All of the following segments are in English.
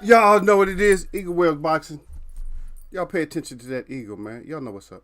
Y'all know what it is. Eagle Whales Boxing. Y'all pay attention to that eagle, man. Y'all know what's up.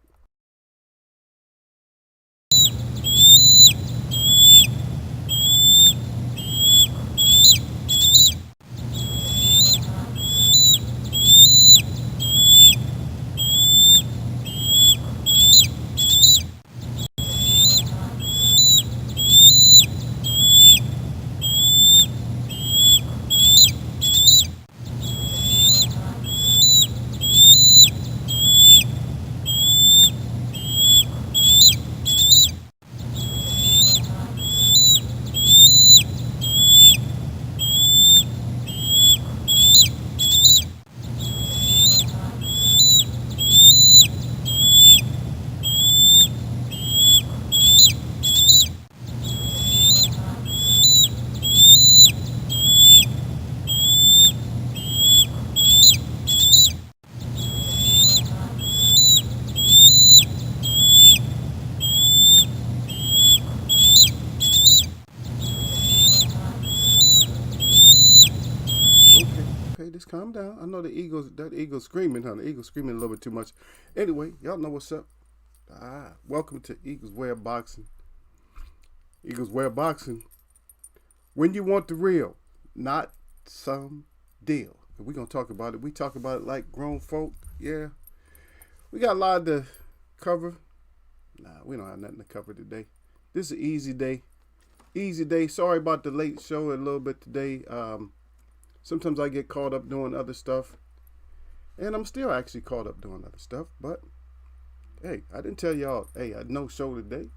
Okay, just calm down. I know that eagle's screaming, huh? The eagle's screaming a little bit too much. Anyway, y'all know what's up. Welcome to Eagles Way of Boxing. Eagles Way of Boxing. When you want the real, not some deal. We're going to talk about it. We talk about it like grown folk. Yeah. We got a lot to cover. Nah, we don't have nothing to cover today. This is an easy day. Easy day. Sorry about the late show a little bit today. Sometimes I get caught up doing other stuff. And I'm still actually caught up doing other stuff. But, hey, I didn't tell y'all, hey, I had no show today.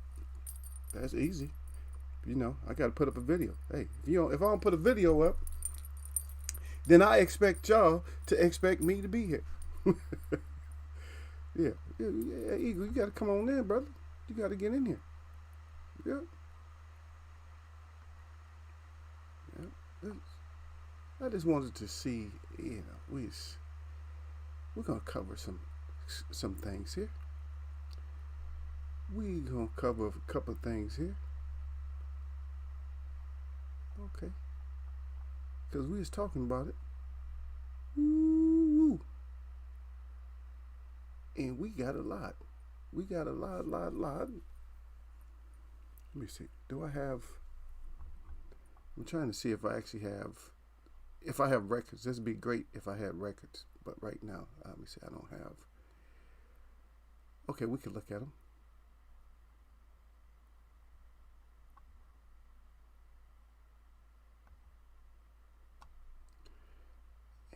That's easy. You know, I got to put up a video. Hey, if I don't put a video up, then I expect y'all to expect me to be here. Yeah, Eagle, you got to come on in, brother. You got to get in here. Yeah. I just wanted to see, we're gonna cover some things here. We're gonna cover a couple of things here. Okay. Because we was talking about it. Ooh. And we got a lot. We got a lot. Let me see. I'm trying to see if I actually have records. This would be great if I had records. But right now, let me see. I don't have. Okay, we can look at them.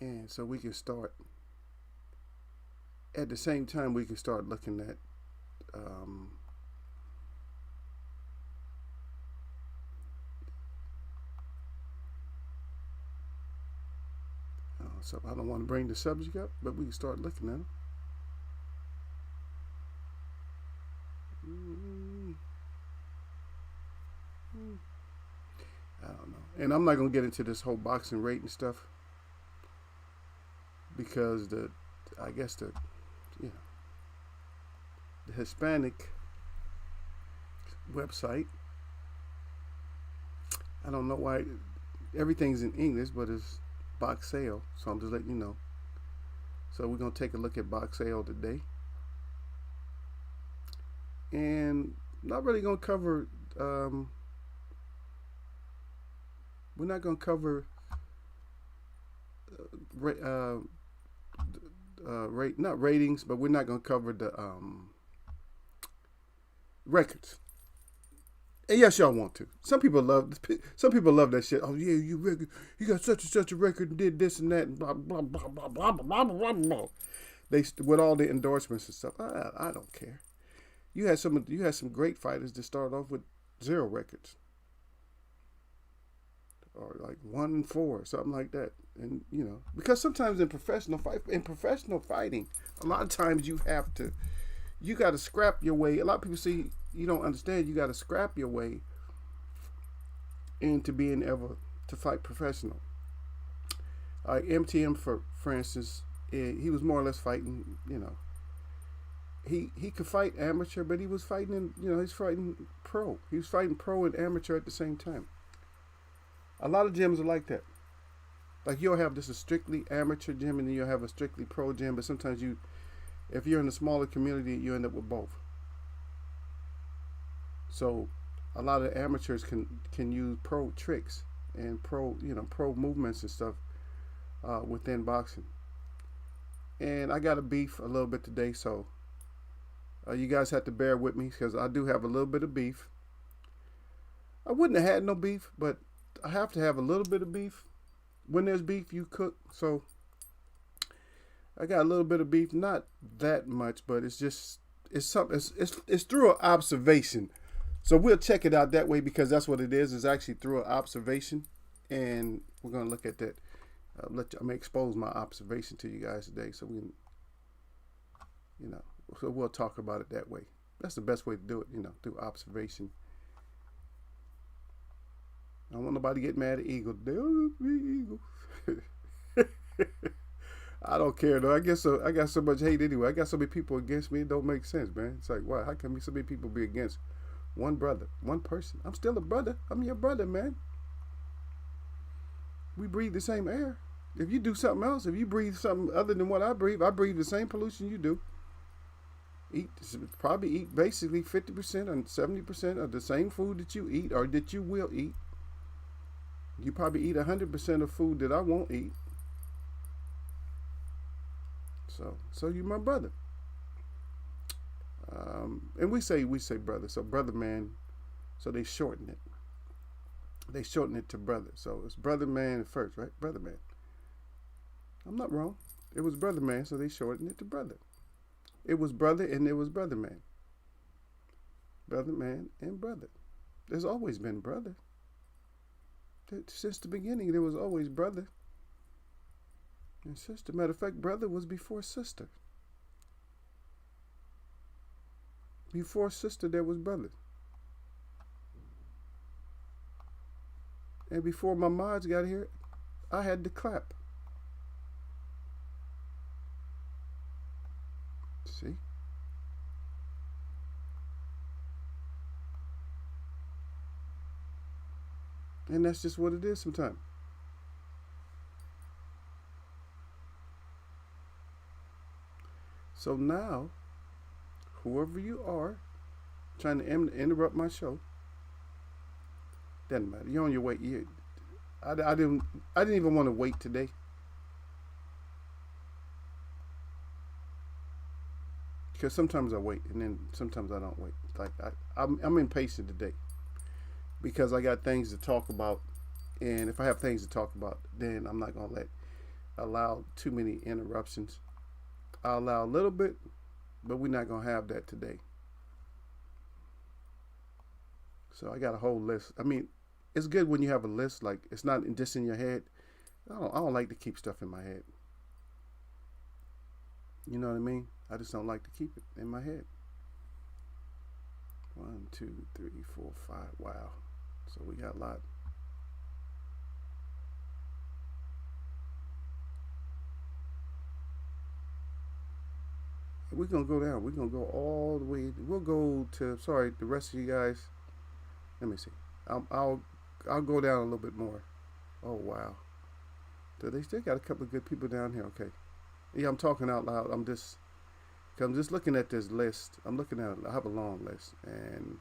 And so we can start. At the same time, we can start looking at so I don't want to bring the subject up, but we can start looking at them. I don't know. And I'm not going to get into this whole boxing rating stuff because the Hispanic website, I don't know why everything's in English, but it's box sale, so I'm just letting you know. So we're going to take a look at box sale today, and not really going to cover we're not going to cover not ratings, but we're not going to cover the records. And yes, y'all want to. Some people love that shit. Oh yeah, you got such and such a record and did this and that and blah blah blah blah blah blah blah blah. They with all the endorsements and stuff. I don't care. You had some great fighters that started off with 0 records, or like 1-4, or something like that. And because sometimes in professional fighting, a lot of times you got to scrap your way. A lot of people see you don't understand. You got to scrap your way into being able to fight professional. Like MTM, for instance, he was more or less fighting. He could fight amateur, but he was fighting he's fighting pro. He was fighting pro and amateur at the same time. A lot of gyms are like that. like you'll have this a strictly amateur gym and then you'll have a strictly pro gym, but sometimes you, if you're in a smaller community, you end up with both. So a lot of amateurs can use pro tricks and pro movements and stuff within boxing. And I got a beef a little bit today, so you guys have to bear with me because I do have a little bit of beef. I wouldn't have had no beef, but I have to have a little bit of beef. When there's beef, you cook. So I got a little bit of beef, not that much, but it's something. It's through an observation. So we'll check it out that way because that's what it is. It's actually through an observation, and we're gonna look at that. I'm gonna expose my observation to you guys today, so we can, so we'll talk about it that way. That's the best way to do it, through observation. I don't want nobody to get mad at Eagle. Eagle. I don't care though. I guess so. I got so much hate anyway. I got so many people against me. It don't make sense, man. It's like, why? How can so many people be against one brother, one person? I'm still a brother. I'm your brother, man. We breathe the same air. If you do something else, if you breathe something other than what I breathe the same pollution you do. Probably eat basically 50% and 70% of the same food that you eat or that you will eat. You probably eat 100% of food that I won't eat. So you're my brother. And we say brother. So brother man. So they shorten it. They shorten it to brother. So it's brother man first, right? Brother man. I'm not wrong. It was brother man, so they shortened it to brother. It was brother and it was brother man. Brother man and brother. There's always been brother. Since the beginning, there was always brother and sister. Matter of fact, brother was before sister. Before sister, there was brother. And before my mods got here, I had to clap. See? And that's just what it is sometimes. So now, whoever you are, trying to interrupt my show, doesn't matter. You're on your way. I didn't even want to wait today. Because sometimes I wait, and then sometimes I don't wait. Like I'm impatient today. Because I got things to talk about, and if I have things to talk about, then I'm not gonna allow too many interruptions. I'll allow a little bit, but we're not gonna have that today. So I got a whole list. I mean, it's good when you have a list, like it's not just in your head. I don't like to keep stuff in my head. You know what I mean? I just don't like to keep it in my head. 1, 2, 3, 4, 5. Wow. So we got a lot. We're going to go down. We're going to go all the way. We'll go to, sorry, the rest of you guys. Let me see. I'll go down a little bit more. Oh, wow. So they still got a couple of good people down here. Okay. Yeah, I'm talking out loud. I'm just looking at this list. I have a long list. And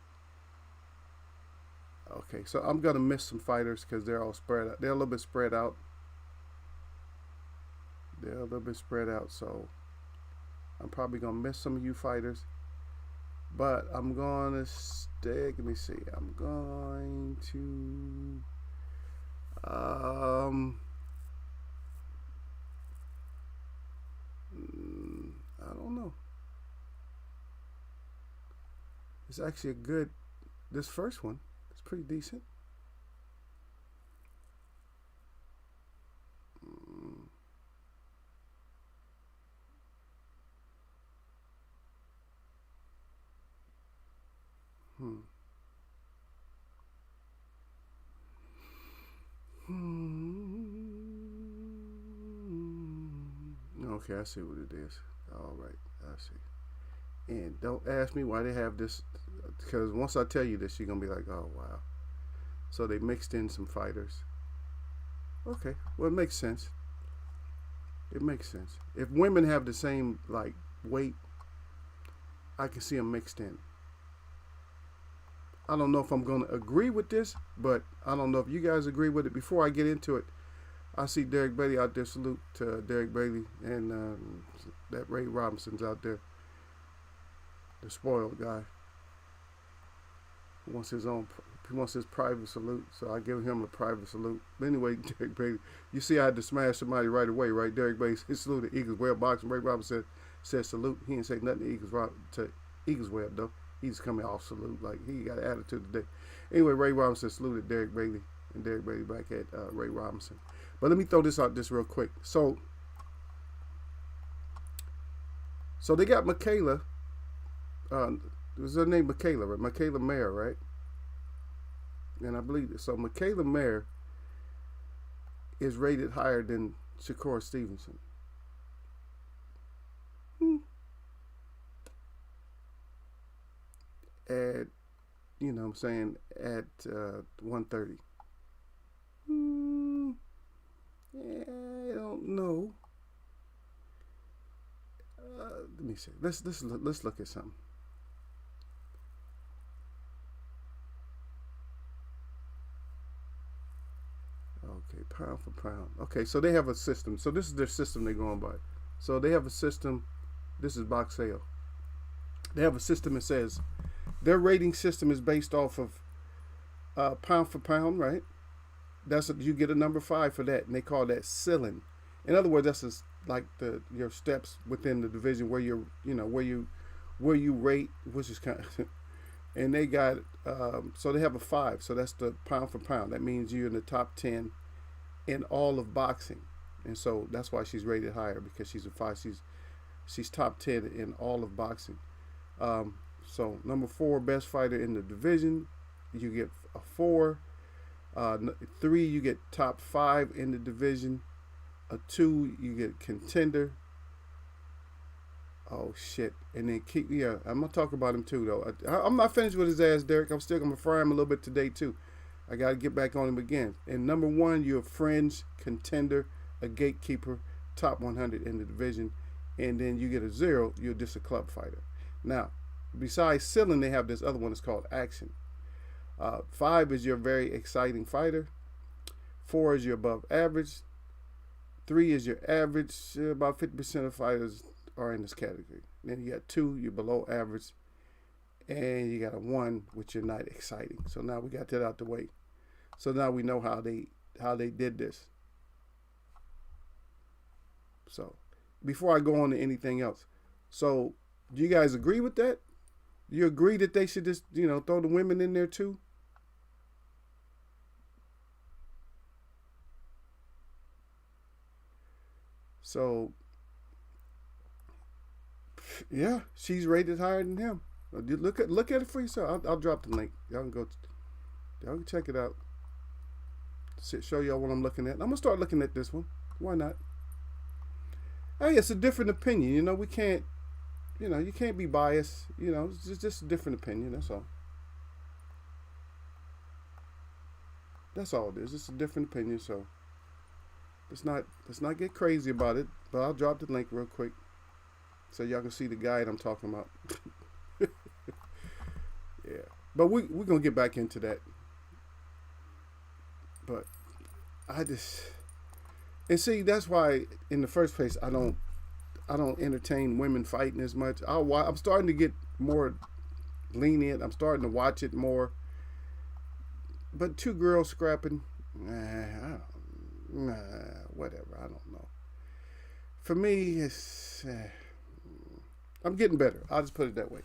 okay, so I'm going to miss some fighters because they're all spread out. They're a little bit spread out. So I'm probably going to miss some of you fighters. But I'm going to stick. Let me see. I'm going to... I don't know. It's actually a good... This first one is pretty decent. Okay, I see what it is. All right, I see. And don't ask me why they have this, because once I tell you this, you're going to be like, oh, wow. So they mixed in some fighters. Okay. Well, it makes sense. It makes sense. If women have the same like weight, I can see them mixed in. I don't know if I'm going to agree with this, but I don't know if you guys agree with it. Before I get into it, I see Derek Bailey out there. Salute to Derek Bailey and that Ray Robinson's out there, the spoiled guy. He wants his own. He wants his private salute, so I give him a private salute. But anyway, Derek Bailey, you see I had to smash somebody right away, right? Derek Bailey saluted Eagles Web boxing. Ray Robinson said salute. He didn't say nothing to Eagles Web though. He's coming off salute like he got an attitude today. Anyway, Ray Robinson saluted Derek Bailey, and Derek Bailey back at Ray Robinson. But let me throw this out just real quick. So they got Michaela. Was her name Michaela, right? Michaela Mayer, right? And I believe it. So Michaela Mayer is rated higher than Shakur Stevenson. At, you know what I'm saying, at 130. Yeah, I don't know. Let me see. Let's look at something. Okay, pound for pound. Okay, so they have a system. So this is their system they're going by. So they have a system. This is Box Sale. They have a system that says their rating system is based off of pound for pound, right? That's you get a number 5 for that, and they call that ceiling. In other words, that's just like your steps within the division where where you rate, which is kind of, and they got so they have a 5, so that's the pound for pound. That means you're in the top 10 in all of boxing, and so that's why she's rated higher, because she's a 5. She's top 10 in all of boxing. So number 4, best fighter in the division, you get a 4. 3, you get top 5 in the division. A 2, you get contender. Oh shit! And then I'm gonna talk about him too though. I'm not finished with his ass, Derek. I'm still gonna fry him a little bit today too. I gotta get back on him again. And number 1, you're a fringe contender, a gatekeeper, top 100 in the division, and then you get a 0. You're just a club fighter. Now, besides ceiling, they have this other one that's called action. 5 is your very exciting fighter. 4 is your above average. 3 is your average. About 50% of fighters are in this category. Then you got 2, you're below average. And you got a 1, which you're not exciting. So now we got that out the way. So now we know how they did this. So before I go on to anything else, so do you guys agree with that? You agree that they should just, throw the women in there too? So, yeah, she's rated higher than him. Look at it for yourself. I'll drop the link. Y'all can check it out. Show y'all what I'm looking at. I'm gonna start looking at this one. Why not? Hey, it's a different opinion. We can't. You can't be biased. It's just a different opinion. That's all. That's all it is. It's a different opinion. So let's not get crazy about it. But I'll drop the link real quick so y'all can see the guide I'm talking about. Yeah, but we're gonna get back into that. But and see, that's why in the first place I don't entertain women fighting as much. I'm starting to get more lenient. I'm starting to watch it more. But 2 girls scrapping, whatever. I don't know. For me, it's I'm getting better. I'll just put it that way.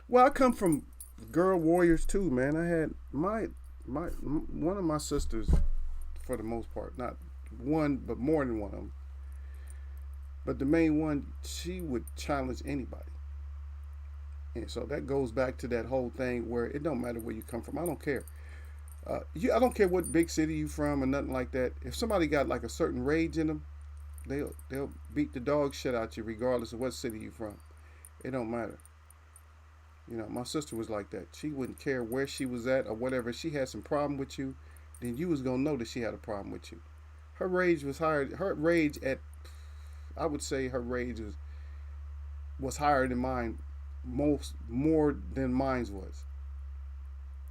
Well, I come from girl warriors too, man. I had my one of my sisters, for the most part, not one, but more than one of them. But the main one, she would challenge anybody. And so that goes back to that whole thing where it don't matter where you come from. I don't care. I don't care what big city you from or nothing like that. If somebody got like a certain rage in them, they'll beat the dog shit out you regardless of what city you from. It don't matter. My sister was like that. She wouldn't care where she was at or whatever. If she had some problem with you, then you was gonna know that she had a problem with you. Her rage was higher. Her rage at, I would say, her rage was higher than mine, most more than mine's was.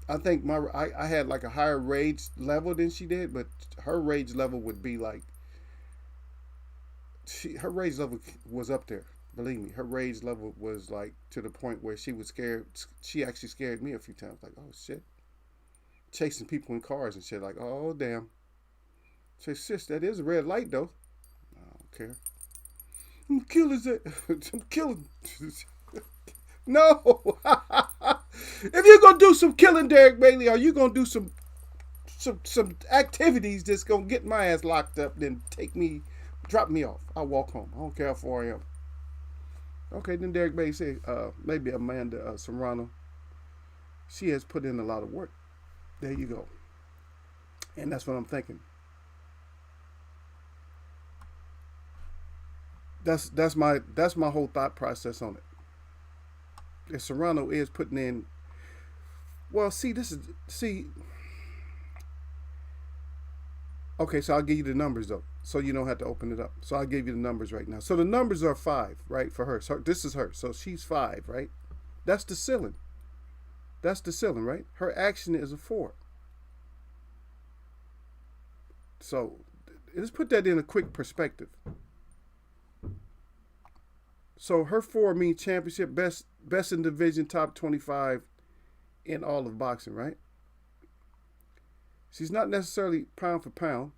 I think I had like a higher rage level than she did, but her rage level would be like her rage level was up there. Believe me, her rage level was like to the point where she was scared. She actually scared me a few times. Like, oh shit, chasing people in cars and shit. Like, oh damn. Say, sis, that is a red light though. I don't care. I'm killing it. I'm killing. No. If you're gonna do some killing, Derek Bailey, are you gonna do some activities that's gonna get my ass locked up? Then drop me off. I'll walk home. I don't care how far I am. Okay, then Derek Bailey said, maybe Amanda Serrano. She has put in a lot of work. There you go. And that's what I'm thinking. That's my whole thought process on it. If Serrano is putting in, well, see. Okay, so I'll give you the numbers though, so you don't have to open it up. So I'll give you the numbers right now. So the numbers are 5, right, for her. So this is her. So she's 5, right? That's the ceiling. That's the ceiling, right? Her action is a 4. So let's put that in a quick perspective. So her 4 means championship, best in division, top 25 in all of boxing, right? She's not necessarily pound for pound,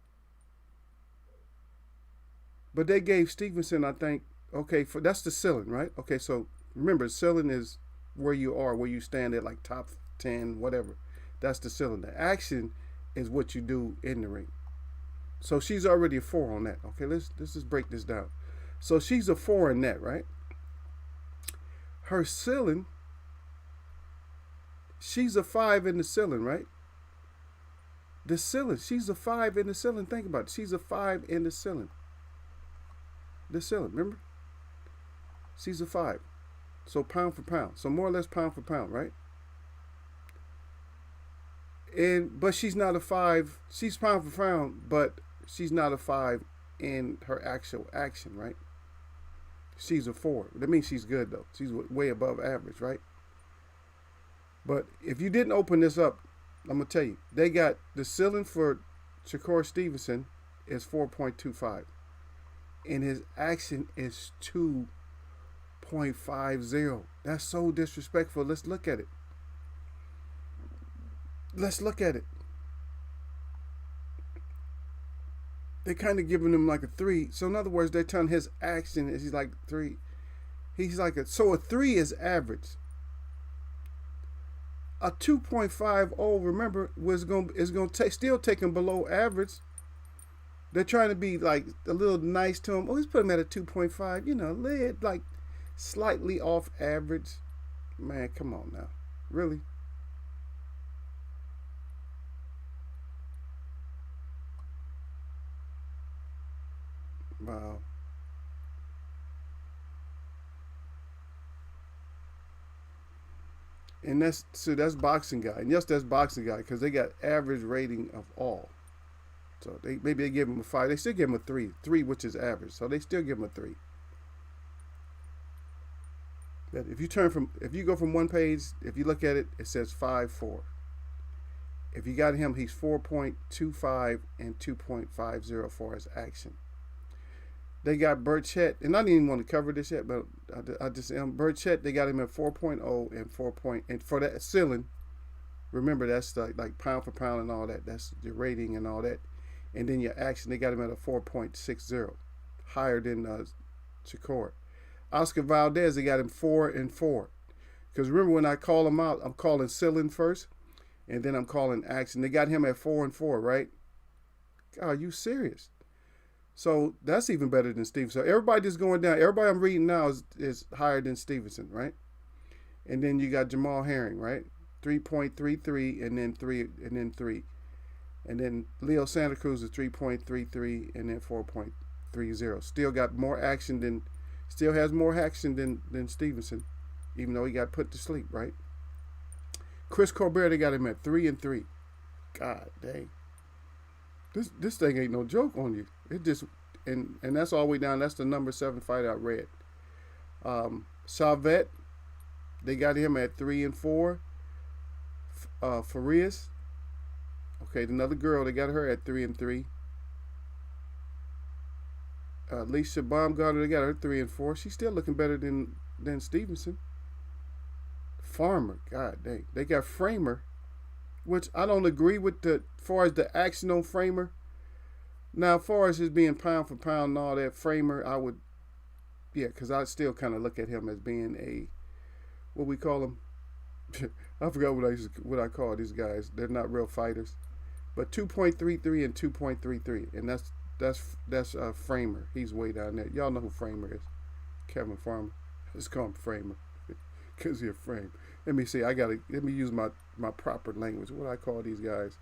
but they gave Stevenson, I think, okay, that's the ceiling, right? Okay, so remember, ceiling is where you are, where you stand at like top 10, whatever. That's the ceiling. The action is what you do in the ring. So she's already a 4 on that. Okay, let's just break this down. So she's a 4 in that, right? Her ceiling, she's a 5 in the ceiling, right? The ceiling, she's a 5 in the ceiling. Think about it. She's a 5 in the ceiling. The ceiling, remember? She's a 5. So pound for pound. So more or less pound for pound, right? But she's not a 5. She's pound for pound, but she's not a 5 in her actual action, right? She's a 4. That means she's good though. She's way above average, right? But if you didn't open this up, I'm gonna tell you, they got the ceiling for Shakur Stevenson is 4.25, and his action is 2.50. That's so disrespectful. Let's look at it. Let's look at it. They're kind of giving him like a 3. So in other words, they're telling his action is he's like 3. He's like so a 3 is average. A 2.50, remember, is gonna still take him below average. They're trying to be like a little nice to him. Oh, let's put him at a 2.5. You know, like slightly off average. Man, come on now, really. Wow. And that's boxing guy. And yes, that's boxing guy because they got average rating of all. So maybe they give him a 5. They still give him a 3, which is average. So they still give him a 3. But if you go from one page, if you look at it, it says 5.4. If you got him, he's 4.25 and 2.50 for his action. They got Burchett, and I didn't even want to cover this yet, but I just Burchett. They got him at 4.0 and 4. And for that ceiling, remember that's like pound for pound and all that. That's your rating and all that. And then your action, they got him at a 4.60, higher than Shakur. Oscar Valdez, they got him 4 and 4. Because remember when I call him out, I'm calling ceiling first, and then I'm calling action. They got him at 4 and 4, right? God, are you serious? So that's even better than Stevenson. So everybody just going down. Everybody I'm reading now is higher than Stevenson, right? And then you got Jamal Herring, right? 3.33 and then 3 and then 3. And then Leo Santa Cruz is 3.33 and then 4.30. Still has more action than Stevenson, even though he got put to sleep, right? Chris Colbert, they got him at 3 and 3. God dang. This thing ain't no joke on you. It just and that's all the way down. That's the number 7 fighter I read. Salvet, they got him at 3-4. Farias, okay, another girl, they got her at 3-3. Lisa Baumgartner, they got her 3-4. She's still looking better than Stevenson. Farmer, God dang, they got Framer, which I don't agree with as far as the action on Framer. Now, as far as his being pound for pound and all that, Framer, I would, yeah, because I still kind of look at him as being a, what we call him. I forgot what I call these guys. They're not real fighters, but 2.33 and 2.33, and that's Framer. He's way down there. Y'all know who Framer is? Kevin Farmer. Let's call him Framer because he's a frame. Let me see. Let me use my proper language. What do I call these guys?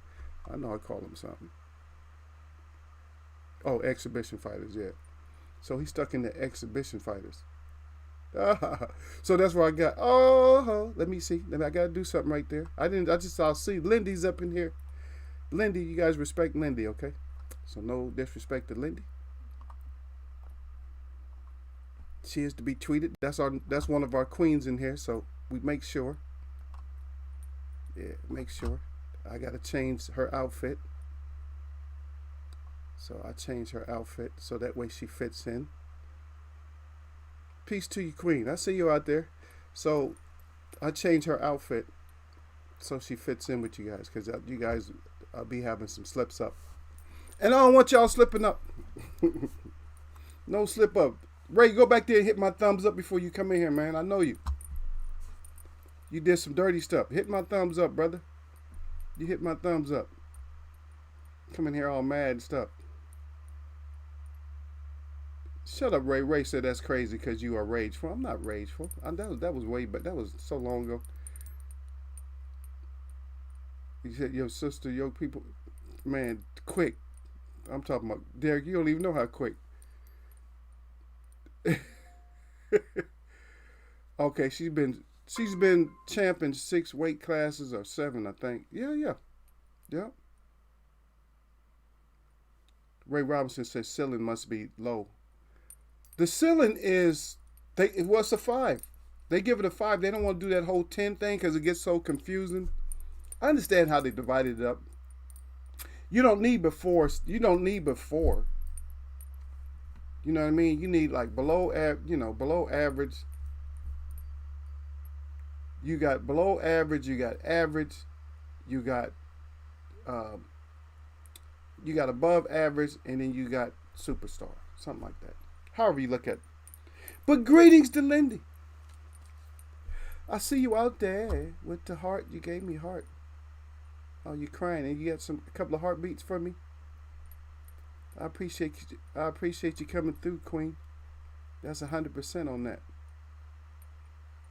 I know I call them something. Oh, exhibition fighters. Yeah. So he's stuck in the exhibition fighters. So that's where I got. Oh, let me see. I gotta do something right there. I just saw. See, Lindy's up in here. Lindy, you guys respect Lindy, okay? So no disrespect to Lindy. She is to be tweeted. That's one of our queens in here. So we make sure. Yeah, make sure. I gotta change her outfit. So I changed her outfit so that way she fits in. Peace to you, queen. I see you out there. So I changed her outfit so she fits in with you guys, because you guys be having some slips up. And I don't want y'all slipping up. No slip up. Ray, go back there and hit my thumbs up before you come in here, man. I know you. You did some dirty stuff. Hit my thumbs up, brother. You hit my thumbs up. Come in here all mad and stuff. Shut up, Ray. Ray said that's crazy because you are rageful. I'm not rageful. That was way, but that was so long ago. You said your sister, your people, man, quick. I'm talking about Derek. You don't even know how quick. Okay, she's been champ in 6 weight classes or 7, I think. Yeah. Ray Robinson says ceiling must be low. The ceiling is it was a 5. They give it a 5. They don't want to do that whole 10 thing because it gets so confusing. I understand how they divided it up. You don't need before. You know what I mean? You need like below average. You got below average. You got average. You got above average, and then you got superstar, something like that. However you look at it. But greetings to Lindy. I see you out there with the heart. You gave me heart. Oh, you're crying, and you got a couple of heartbeats for me. I appreciate you coming through, Queen. That's 100% on that.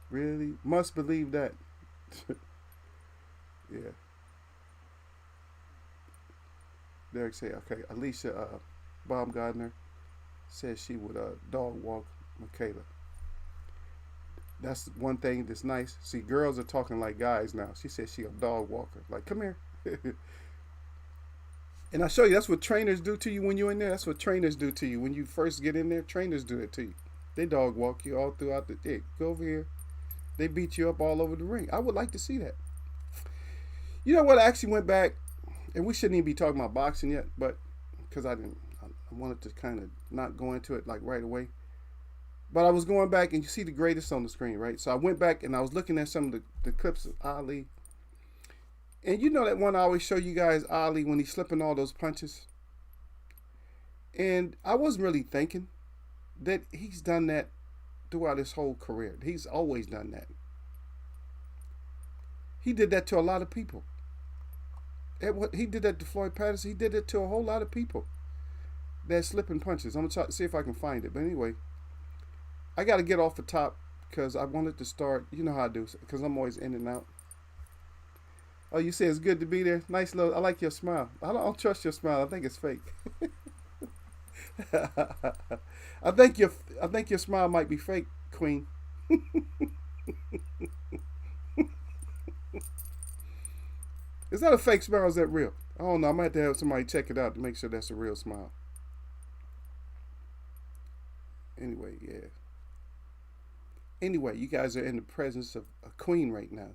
Really? Must believe that. Yeah. Derek say, okay, Alicia Baumgartner says she would dog walk Michaela. That's one thing that's nice. See, girls are talking like guys now. She says she a dog walker. Like, come here. And I show you, that's what trainers do to you when you're in there. That's what trainers do to you. When you first get in there, trainers do it to you. They dog walk you all throughout the day. Go over here. They beat you up all over the ring. I would like to see that. You know what? I actually went back, and we shouldn't even be talking about boxing yet, but because I wanted to kind of not go into it like right away. But I was going back, and you see the greatest on the screen, right? So I went back, and I was looking at some of the clips of Ali. And you know that one I always show you guys, Ali, when he's slipping all those punches? And I wasn't really thinking that he's done that throughout his whole career. He's always done that. He did that to a lot of people. He did that to Floyd Patterson. He did it to a whole lot of people. They're slipping punches. I'm going to try to see if I can find it. But anyway, I got to get off the top because I wanted to start. You know how I do, because I'm always in and out. Oh, you say it's good to be there? Nice little, I like your smile. I don't trust your smile. I think it's fake. I think your smile might be fake, Queen. Is that a fake smile or is that real? I don't know. I might have to have somebody check it out to make sure that's a real smile. Anyway, yeah. Anyway, you guys are in the presence of a queen right now.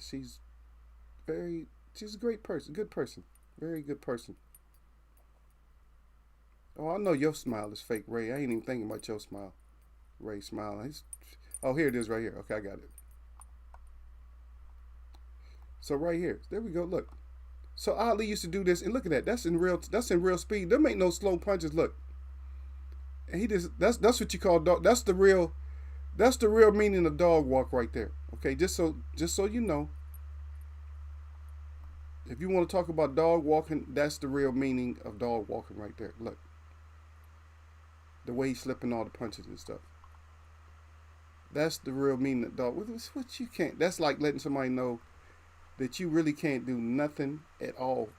Very, she's a great person, good person, very good person. Oh, I know your smile is fake, Ray. I ain't even thinking about your smile. Ray smiling. Oh, here it is right here. Okay, I got it. So right here, there we go. Look. So Ali used to do this, and look at that. That's in real. That's in real speed. There ain't no slow punches. Look, and he just. That's what you call dog. That's the real. That's the real meaning of dog walk right there. Okay, just so you know, if you want to talk about dog walking, that's the real meaning of dog walking right there. Look, the way he's slipping all the punches and stuff. That's the real meaning of dog. What you can't. That's like letting somebody know that you really can't do nothing at all.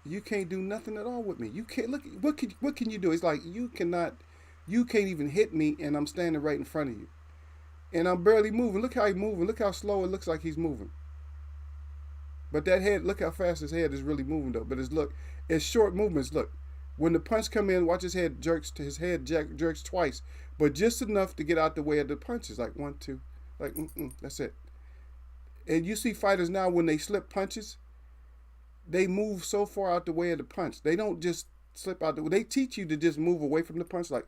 You can't do nothing at all with me. You can't look. What can you do? It's like you cannot. You can't even hit me, and I'm standing right in front of you, and I'm barely moving. Look how he's moving. Look how slow it looks like he's moving. But that head, look how fast his head is really moving though. But it's short movements. Look, when the punch come in, watch his head jerks. Jerks twice, but just enough to get out the way of the punches. Like one, two, like that's it. And you see fighters now when they slip punches, they move so far out the way of the punch. They don't just slip out the way. They teach you to just move away from the punch. Like,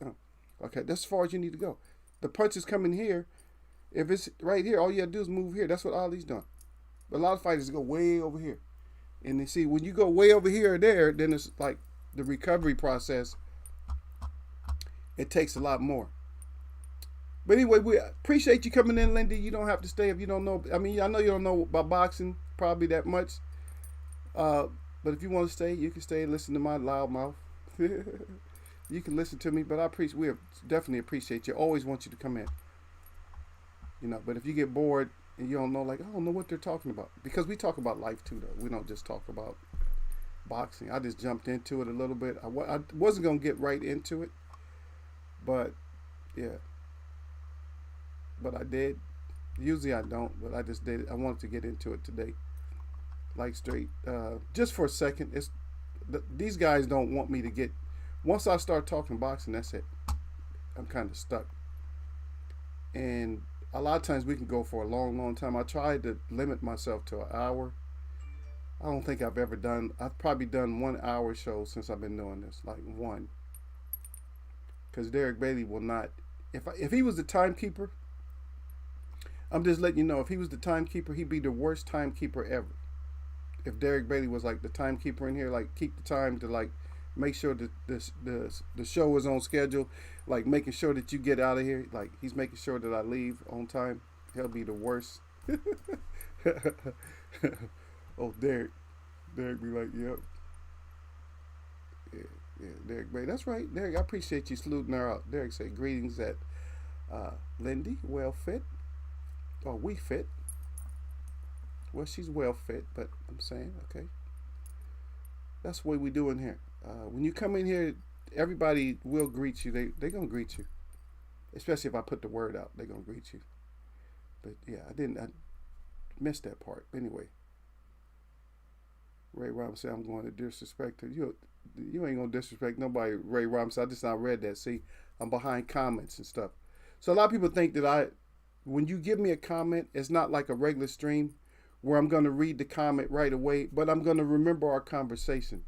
okay, that's as far as you need to go. The punch is coming here. If it's right here, all you have to do is move here. That's what Ali's done. But a lot of fighters go way over here. And they see when you go way over here or there, then it's like the recovery process. It takes a lot more. But anyway, we appreciate you coming in, Lindy. You don't have to stay if you don't know. I mean, I know you don't know about boxing probably that much. But if you want to stay, you can stay and listen to my loud mouth. You can listen to me, but we definitely appreciate you. Always want you to come in. But if you get bored and you don't know, like, I don't know what they're talking about. Because we talk about life too, though. We don't just talk about boxing. I just jumped into it a little bit. I wasn't going to get right into it. But, yeah. But I did. Usually I don't, but I just did it. I wanted to get into it today. Like straight. Just for a second. These guys don't want me to get... Once I start talking boxing, that's it. I'm kind of stuck. And a lot of times we can go for a long, long time. I tried to limit myself to an hour. I don't think I've probably done 1 hour show since I've been doing this. Like one. Because Derek Bailey will not... If he was the timekeeper, I'm just letting you know, if he was the timekeeper, he'd be the worst timekeeper ever. If Derek Bailey was like the timekeeper in here, like keep the time to like make sure that the show is on schedule, like making sure that you get out of here, like he's making sure that I leave on time, he'll be the worst. Oh, Derek be like, yep. Yeah, Derek Bailey. That's right, Derek. I appreciate you saluting her out. Derek said, greetings at Lindy, well fit. Oh, we fit. Well, she's well fit, but I'm saying, okay. That's what we do in here. When you come in here, everybody will greet you. They're going to greet you. Especially if I put the word out, they're going to greet you. But, yeah, I missed that part. Anyway, Ray Robinson said, I'm going to disrespect her. You ain't going to disrespect nobody, Ray Robinson. I just not read that. See, I'm behind comments and stuff. So a lot of people think that when you give me a comment, it's not like a regular stream where I'm going to read the comment right away, but I'm going to remember our conversation.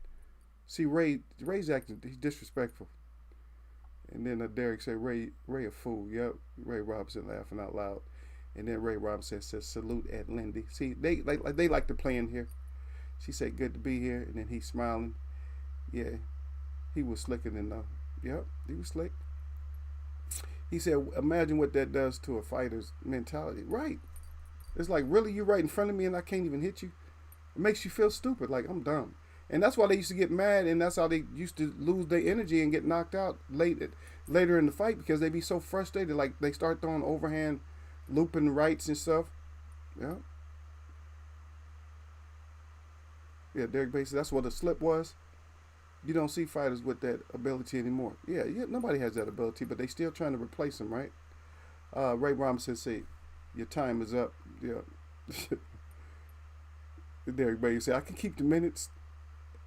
See, Ray's acting, he's disrespectful. And then Derek said, Ray a fool. Yep, Ray Robinson laughing out loud. And then Ray Robinson says, salute at Lindy. See, they like to play in here. She said, good to be here. And then he's smiling. Yeah, he was slicker than yep, he was slick. He said, imagine what that does to a fighter's mentality. Right. It's like, really, you're right in front of me and I can't even hit you? It makes you feel stupid, like I'm dumb. And that's why they used to get mad, and that's how they used to lose their energy and get knocked out later in the fight, because they be so frustrated. Like, they start throwing overhand, looping rights and stuff. Yeah. Yeah, Derek Bates, that's what a slip was. You don't see fighters with that ability anymore. Yeah, nobody has that ability, but they still trying to replace him, right? Ray Robinson said, your time is up. Yeah. Derek Bailey said, I can keep the minutes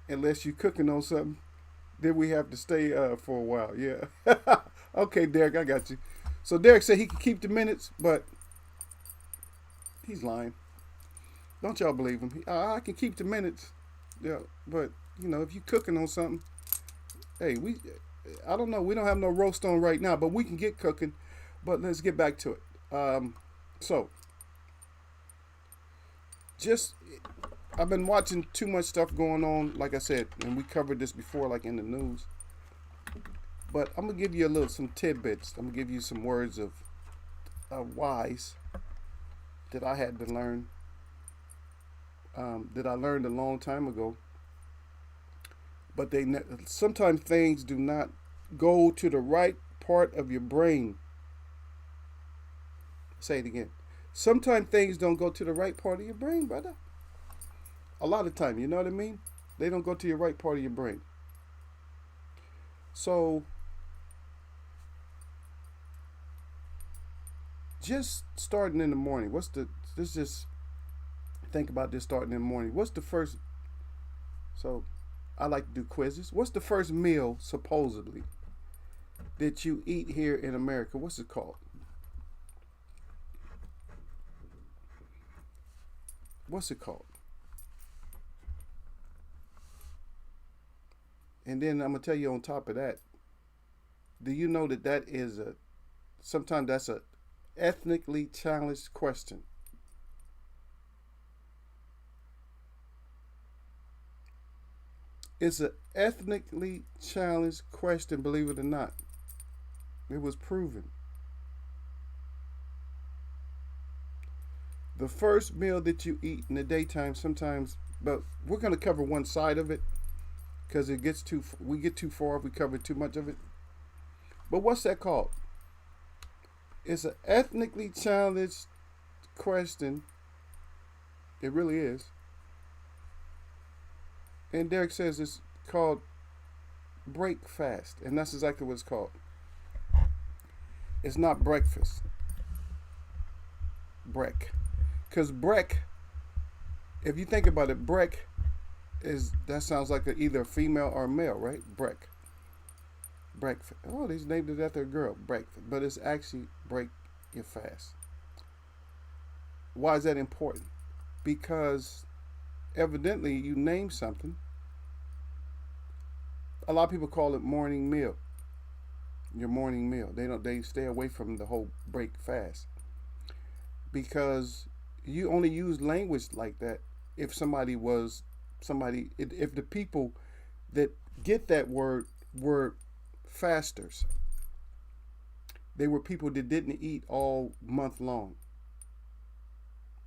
unless you cooking on something. Then we have to stay for a while. Yeah. Okay, Derek, I got you. So Derek said he can keep the minutes, but he's lying. Don't y'all believe him? I can keep the minutes. Yeah, but if you cooking on something, hey, I don't know. We don't have no roast on right now, but we can get cooking. But let's get back to it. So, just I've been watching too much stuff going on, like I said, and we covered this before, like in the news. But I'm gonna give you some tidbits. I'm gonna give you some words of wise that I had to learn. That I learned a long time ago. But sometimes things do not go to the right part of your brain. Say it again. Sometimes things don't go to the right part of your brain, brother. A lot of time, you know what I mean? They don't go to your right part of your brain. So, just starting in the morning. Let's just think about this starting in the morning. What's the first? So, I like to do quizzes. What's the first meal, supposedly, that you eat here in America? What's it called? What's it called? And then I'm going to tell you on top of that, do you know that is sometimes that's a ethnically challenged question? It's an ethnically challenged question, believe it or not. It was proven. The first meal that you eat in the daytime sometimes, but we're going to cover one side of it because we get too far if we cover too much of it. But what's that called? It's an ethnically challenged question. It really is. And Derek says it's called break fast. And that's exactly what it's called. It's not breakfast. Break. Because break, if you think about it, break that sounds like either a female or a male, right? Break. Breakfast. Oh, they named it after a girl. Breakfast. But it's actually break your fast. Why is that important? Because evidently you name something. A lot of people call it morning meal. Your morning meal. They stay away from the whole break fast. Because you only use language like that if if the people that get that word were fasters. They were people that didn't eat all month long.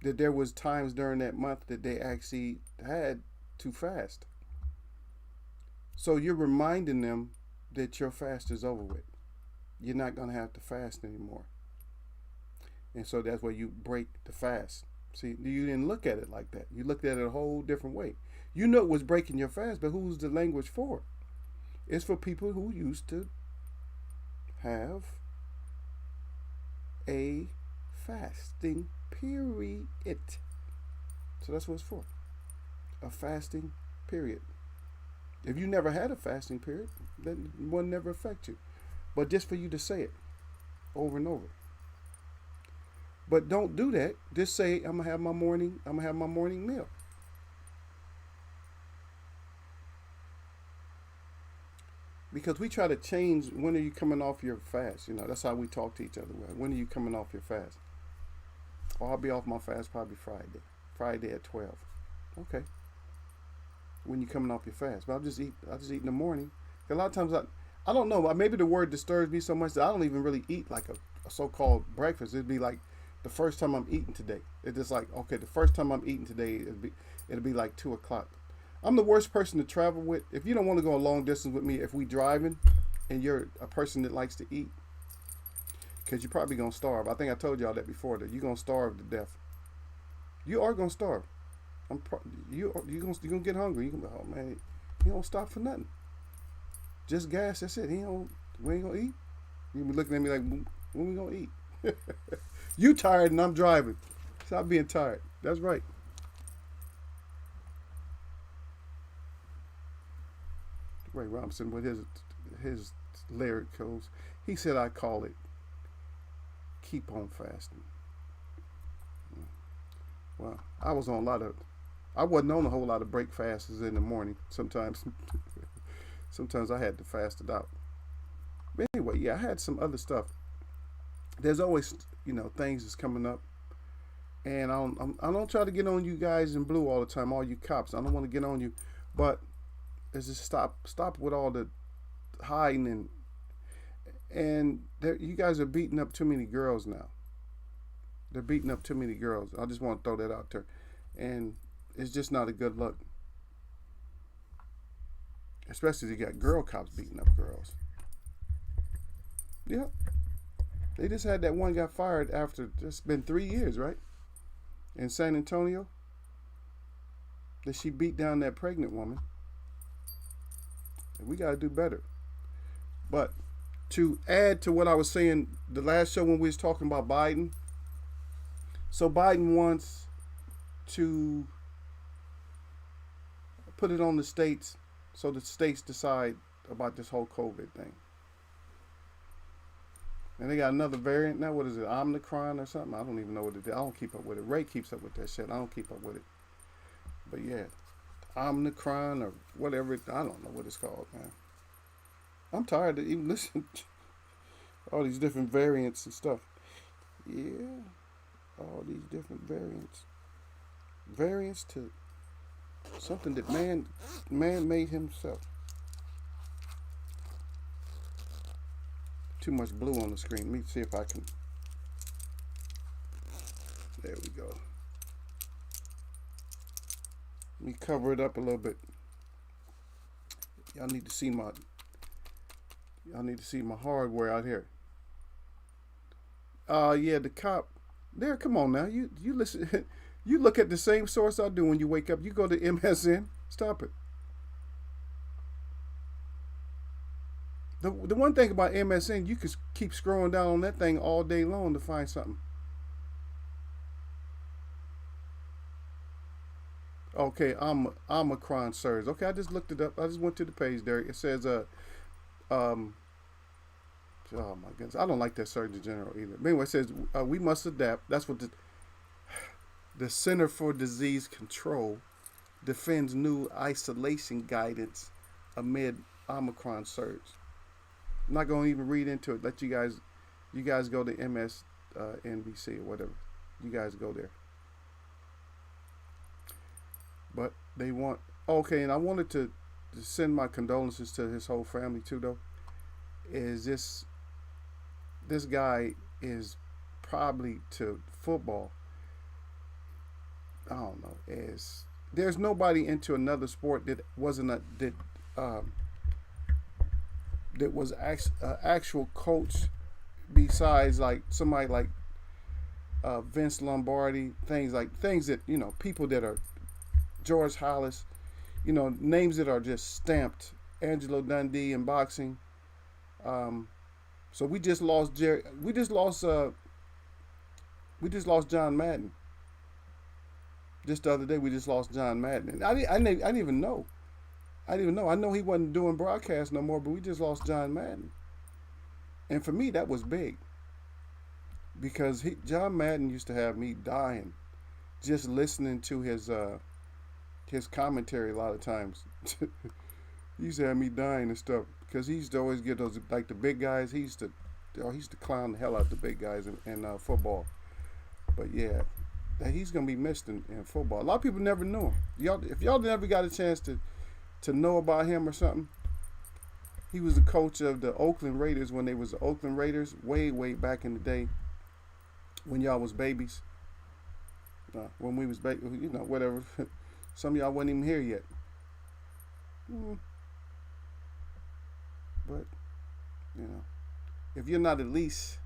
That there was times during that month that they actually had to fast. So you're reminding them that your fast is over with. You're not going to have to fast anymore. And so that's where you break the fast. See, you didn't look at it like that. You looked at it a whole different way. You know it was breaking your fast, but who's the language for? It's for people who used to have a fasting period. So that's what it's for. A fasting period. If you never had a fasting period, then it will never affect you. But just for you to say it over and over. But don't do that. Just say, I'm gonna have my morning meal. Because we try to change, when are you coming off your fast? That's how we talk to each other. When are you coming off your fast? Oh, I'll be off my fast probably Friday. Friday at 12. Okay. When you coming off your fast? But I just eat in the morning. A lot of times I don't know. Maybe the word disturbs me so much that I don't even really eat like a so-called breakfast. It'd be like the first time I'm eating today. It's just like, okay, the first time I'm eating today, it'll be like 2 o'clock. I'm the worst person to travel with. If you don't want to go a long distance with me, if we driving and you're a person that likes to eat, because you're probably going to starve. I think I told y'all that before, that you're going to starve to death. You are going to starve. You're going to get hungry. You're going to be, oh man, he don't stop for nothing. Just gas, that's it. We ain't going to eat. You'll be looking at me like, when we going to eat? You tired and I'm driving. Stop being tired. That's right. Ray Robinson with his lyric goes. He said, "I call it keep on fasting." Well, I was on a lot of. I wasn't on a whole lot of break fasts in the morning. Sometimes, sometimes I had to fast it out. But anyway, yeah, I had some other stuff. There's always, things that's coming up, and I don't try to get on you guys in blue all the time, all you cops. I don't want to get on you, but it's just stop with all the hiding and you guys are beating up too many girls now. They're beating up too many girls. I just want to throw that out there, and it's just not a good look. Especially if you got girl cops beating up girls. Yep. They just had that one got fired after it's been 3 years, right? In San Antonio. That she beat down that pregnant woman. And we gotta do better. But to add to what I was saying the last show when we was talking about Biden. So Biden wants to put it on the states so the states decide about this whole COVID thing. And they got another variant now. What is it? Omicron or something? I don't even know what it is. I don't keep up with it. Ray keeps up with that shit. I don't keep up with it. But yeah, Omicron or whatever. I don't know what it's called, man. I'm tired of even listening to all these different variants and stuff. Yeah, all these different variants. Variants to something that man made himself. Too much blue on the screen. Let me see if I can. There we go. Let me cover it up a little bit. Y'all need to see my hardware out here. Yeah, the cop. There, come on now. You listen. You look at the same source I do when you wake up. You go to MSN. Stop it. The one thing about MSN, you can keep scrolling down on that thing all day long to find something. Okay, Omicron surge. Okay, I just looked it up. I just went to the page there. It says oh my goodness, I don't like that surge in general either. But anyway, it says we must adapt. That's what the Center for Disease Control defends new isolation guidance amid Omicron surge. I'm not going to even read into it. Let you guys go to MSNBC or whatever. You guys go there. But they want, okay, and I wanted to send my condolences to his whole family too, though. Is this guy is probably to football. I don't know. There's nobody into another sport that wasn't that was actual coach besides like somebody like Vince Lombardi, things that people that are George Hollis, names that are just stamped. Angelo Dundee in boxing. So we just lost John Madden. Just the other day we just lost John Madden. And I didn't even know. I know he wasn't doing broadcast no more, but we just lost John Madden. And for me, that was big. Because John Madden used to have me dying just listening to his commentary a lot of times. He used to have me dying and stuff. Because he used to always get those, like the big guys, he used to clown the hell out the big guys in football. But yeah, he's going to be missed in football. A lot of people never knew him. If y'all never got a chance to know about him or something, he was the coach of the Oakland Raiders when they was the Oakland Raiders way back in the day when y'all was babies. When we was whatever. Some of y'all wasn't even here yet. But if you're not at least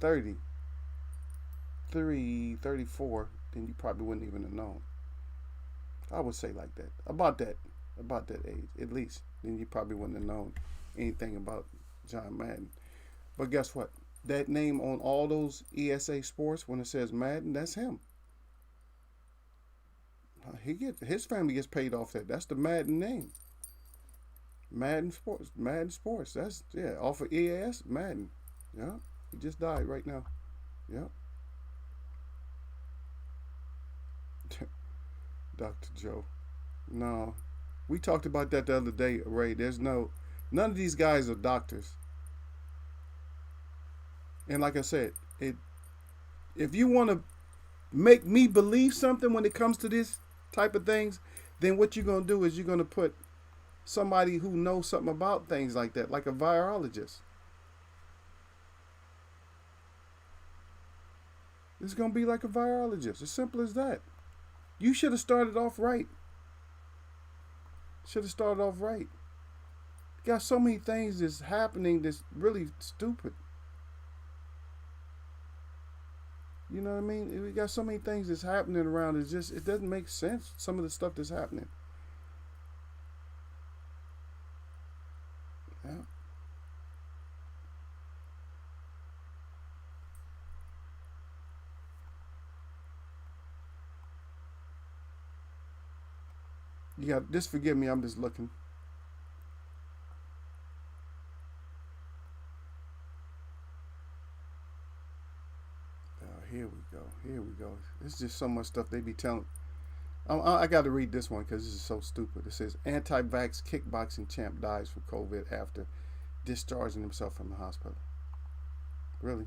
33, 34, then you probably wouldn't even have known. I would say like that. About that age, at least. Then you probably wouldn't have known anything about John Madden. But guess what? That name on all those ESA sports, when it says Madden, that's him. His family gets paid off that. That's the Madden name. Madden Sports. That's off of EAS Madden. Yeah, he just died right now. Yeah, Dr. Joe. No, we talked about that the other day, Ray. None of these guys are doctors. And like I said, if you want to make me believe something when it comes to this type of things, then what you're gonna do is you're gonna put somebody who knows something about things like that, like a virologist. It's gonna be like a virologist. As simple as that. You should have started off right. Should have started off right. You got so many things that's happening that's really stupid. You know what I mean? We got so many things that's happening around. It doesn't make sense. Some of the stuff that's happening. Yeah. You got just forgive me. I'm just looking. Here we go. Here we go. It's just so much stuff they be telling. I got to read this one because this is so stupid. It says anti-vax kickboxing champ dies from COVID after discharging himself from the hospital. Really?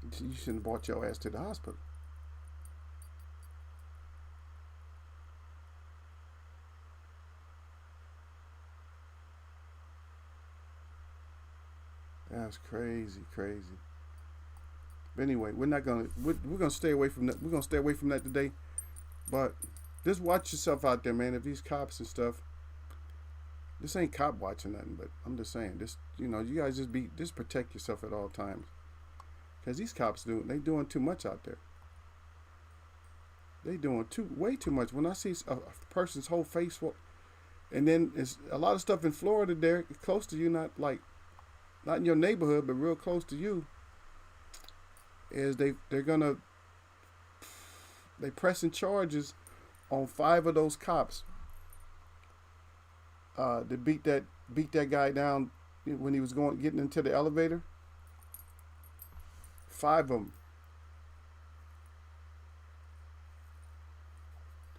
You shouldn't have brought your ass to the hospital. That's crazy, crazy. But anyway, we're gonna stay away from that. We're gonna stay away from that today. But just watch yourself out there, man. If these cops and stuff, this ain't cop watching nothing. But I'm just saying, this you guys just protect yourself at all times. Because these cops they doing too much out there. They doing way too much. When I see a person's whole face, and then it's a lot of stuff in Florida there, close to you, not in your neighborhood, but real close to you, is they pressing charges on 5 of those cops. They beat that guy down when he was getting into the elevator. 5 of them.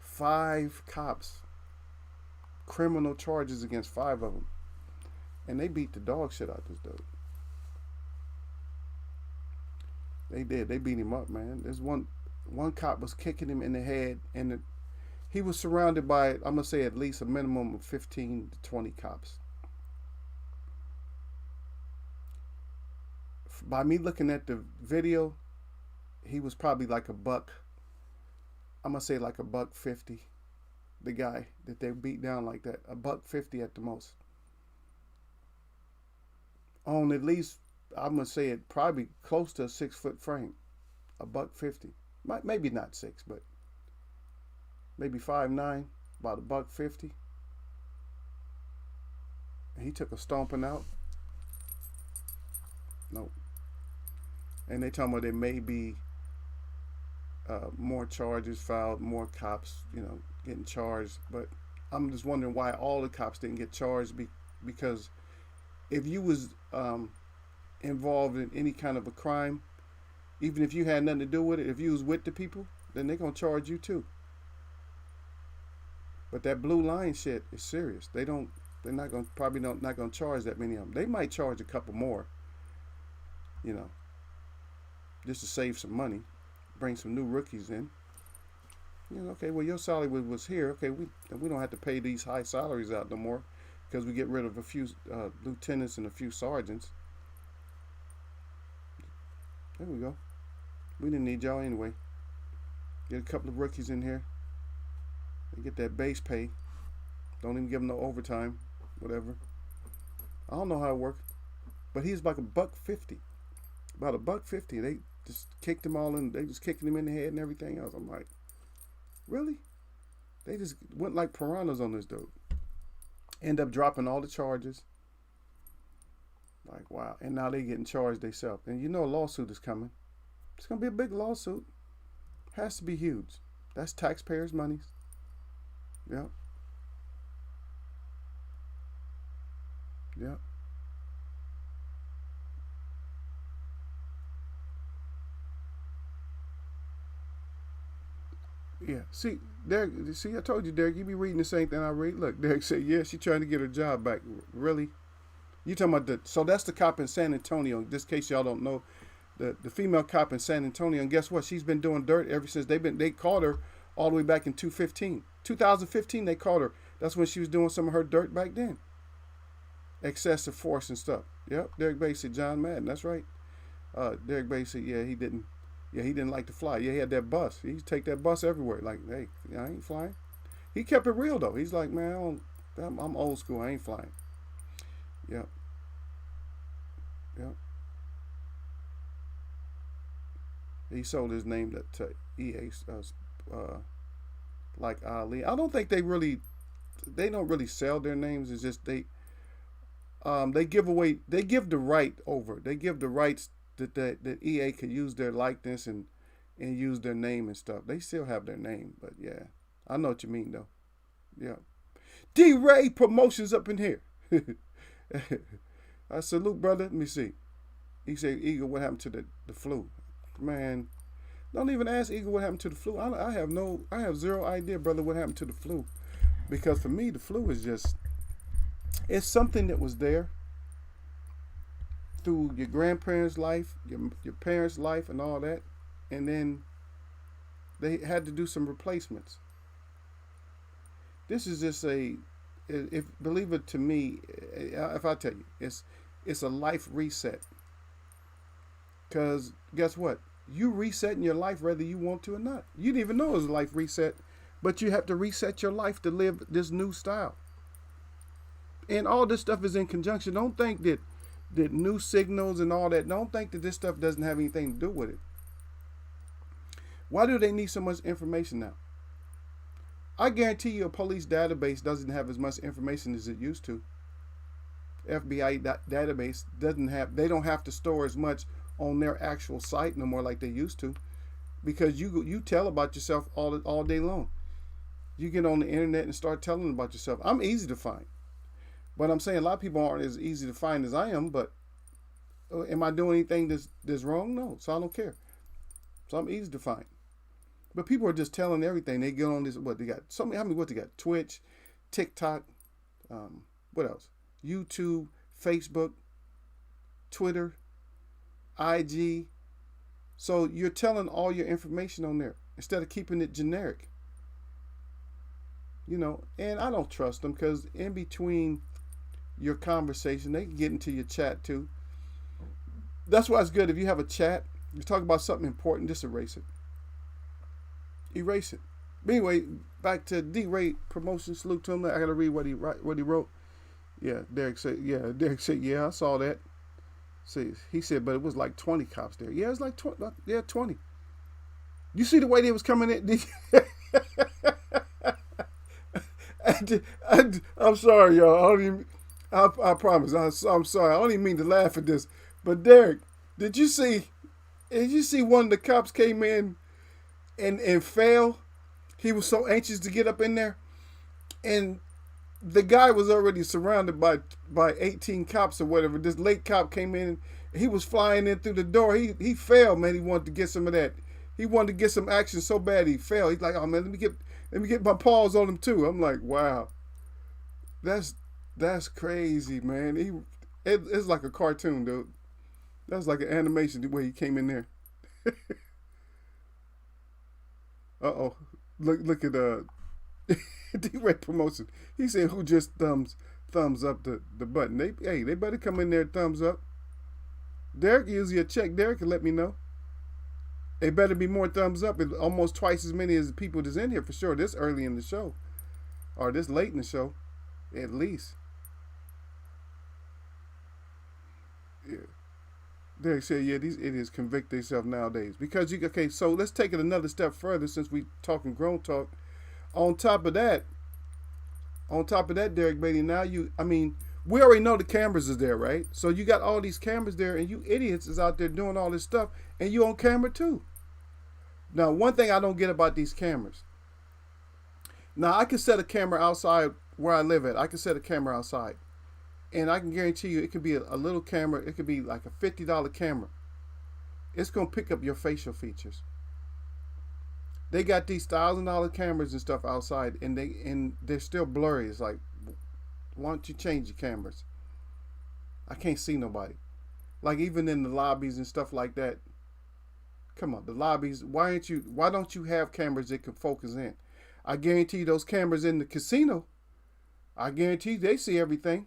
5 cops. Criminal charges against 5 of them. And they beat the dog shit out this dude. They did. They beat him up, man. There's one cop was kicking him in the head, and he was surrounded by, I'm gonna say, at least a minimum of 15 to 20 cops. By me looking at the video, he was probably like a buck. I'm gonna say like a $150. The guy that they beat down like that, a $150 at the most. On at least, I'm gonna say it probably close to a 6-foot frame, a $150. Maybe not 6, but maybe 5'9", about a $150. And he took a stomping out. Nope. And they talking about there may be more charges filed, more cops, getting charged. But I'm just wondering why all the cops didn't get charged. Because if you was involved in any kind of a crime, even if you had nothing to do with it, if you was with the people, then they're gonna charge you too. But that blue line shit is serious. They're not gonna charge that many of them. They might charge a couple more, just to save some money, bring some new rookies in. Okay, well, your salary was here. Okay, we don't have to pay these high salaries out no more because we get rid of a few lieutenants and a few sergeants. There we go. We didn't need y'all anyway. Get a couple of rookies in here. They get that base pay. Don't even give them no overtime, whatever. I don't know how it works, but he's like a $150. About a $150. They just kicked him all in. They just kicking him in the head and everything else. I'm like, really? They just went like piranhas on this dude. End up dropping all the charges. Like, wow. And now they getting charged themselves. And a lawsuit is coming. It's going to be a big lawsuit. Has to be huge. That's taxpayers' money. Yeah. Yeah. Yeah. See, Derek. See, I told you, Derek. You be reading the same thing I read. Look, Derek said, "Yeah, she's trying to get her job back." Really? You talking about the? So that's the cop in San Antonio. In this case, y'all don't know the female cop in San Antonio. And guess what? She's been doing dirt ever since they caught her all the way back in 2015. They caught her. That's when she was doing some of her dirt back then. Excessive force and stuff. Yep. Derek Bates said John Madden. That's right. Derek Bates said, yeah, he didn't. Yeah, he didn't like to fly. Yeah, he had that bus. He used to take that bus everywhere. Like, hey, I ain't flying. He kept it real though. He's like, man, I'm old school. I ain't flying. Yep. Yep. He sold his name to EA, like Ali. I don't think they don't really sell their names. It's just they give away, they give the right over. They give the rights that EA could use their likeness and use their name and stuff. They still have their name, but yeah, I know what you mean though. Yeah, D-Ray Promotions up in here. I salute, brother. Let me see. He said, Eagle, what happened to the flu? Man, don't even ask Eagle what happened to the flu. I have zero idea, brother, what happened to the flu. Because for me, the flu is just, it's something that was there through your grandparents' life, your parents' life, and all that. And then they had to do some replacements. This is just if believe it to me, if I tell you, it's a life reset. Because guess what? You resetting your life whether you want to or not. You didn't even know it was a life reset, but you have to reset your life to live this new style. And all this stuff is in conjunction. Don't think that new signals and all that, don't think that this stuff doesn't have anything to do with it. Why do they need so much information now? I guarantee you a police database doesn't have as much information as it used to. FBI database they don't have to store as much on their actual site no more like they used to, because you tell about yourself all day long. You get on the internet and start telling about yourself. I'm easy to find, but I'm saying a lot of people aren't as easy to find as I am. But am I doing anything that's wrong? No, so I don't care. So I'm easy to find. But people are just telling everything. They get on this. What they got? What they got? Twitch, TikTok, what else? YouTube, Facebook, Twitter, IG. So you're telling all your information on there instead of keeping it generic. And I don't trust them, because in between your conversation, they can get into your chat too. That's why it's good if you have a chat, you talk about something important, just erase it. Erase it. But anyway, back to D-Ray Promotion. Salute to him. I gotta read what he wrote. Yeah, Derek said, yeah, I saw that. See, he said, but it was like 20 cops there. Yeah, it was like 20. Yeah, 20. You see the way they was coming in? I'm sorry, y'all. I promise. I'm sorry. I don't even mean to laugh at this. But Derek, did you see one of the cops came in and fell? He was so anxious to get up in there. And the guy was already surrounded by 18 cops or whatever. This late cop came in. He was flying in through the door. He fell, man. He wanted to get some of that. He wanted to get some action so bad he fell. He's like, oh man, let me get my paws on him too. I'm like, wow, that's crazy, man. It's like a cartoon, dude. That's like an animation the way he came in there. Uh-oh. Look at D-Ray Promotion. He said, who just thumbs up the button? They better come in there and thumbs up. Derek, usually a check. Derek can let me know. It better be more thumbs up. It's almost twice as many as the people that's in here for sure. This early in the show. Or this late in the show. At least. Yeah. Derek said, yeah, these idiots convict themselves nowadays. Because okay, so let's take it another step further since we talking grown talk. On top of that, Derek Beatty, we already know the cameras is there, right? So you got all these cameras there, and you idiots is out there doing all this stuff, and you on camera too. Now, one thing I don't get about these cameras. Now, I can set a camera outside where I live at. I can set a camera outside. And I can guarantee you, it could be a little camera. It could be like a $50 camera. It's gonna pick up your facial features. They got these $1,000 cameras and stuff outside, and they're still blurry. It's like, why don't you change your cameras? I can't see nobody. Like even in the lobbies and stuff like that. Come on, the lobbies. Why don't you have cameras that can focus in? I guarantee those cameras in the casino, I guarantee they see everything.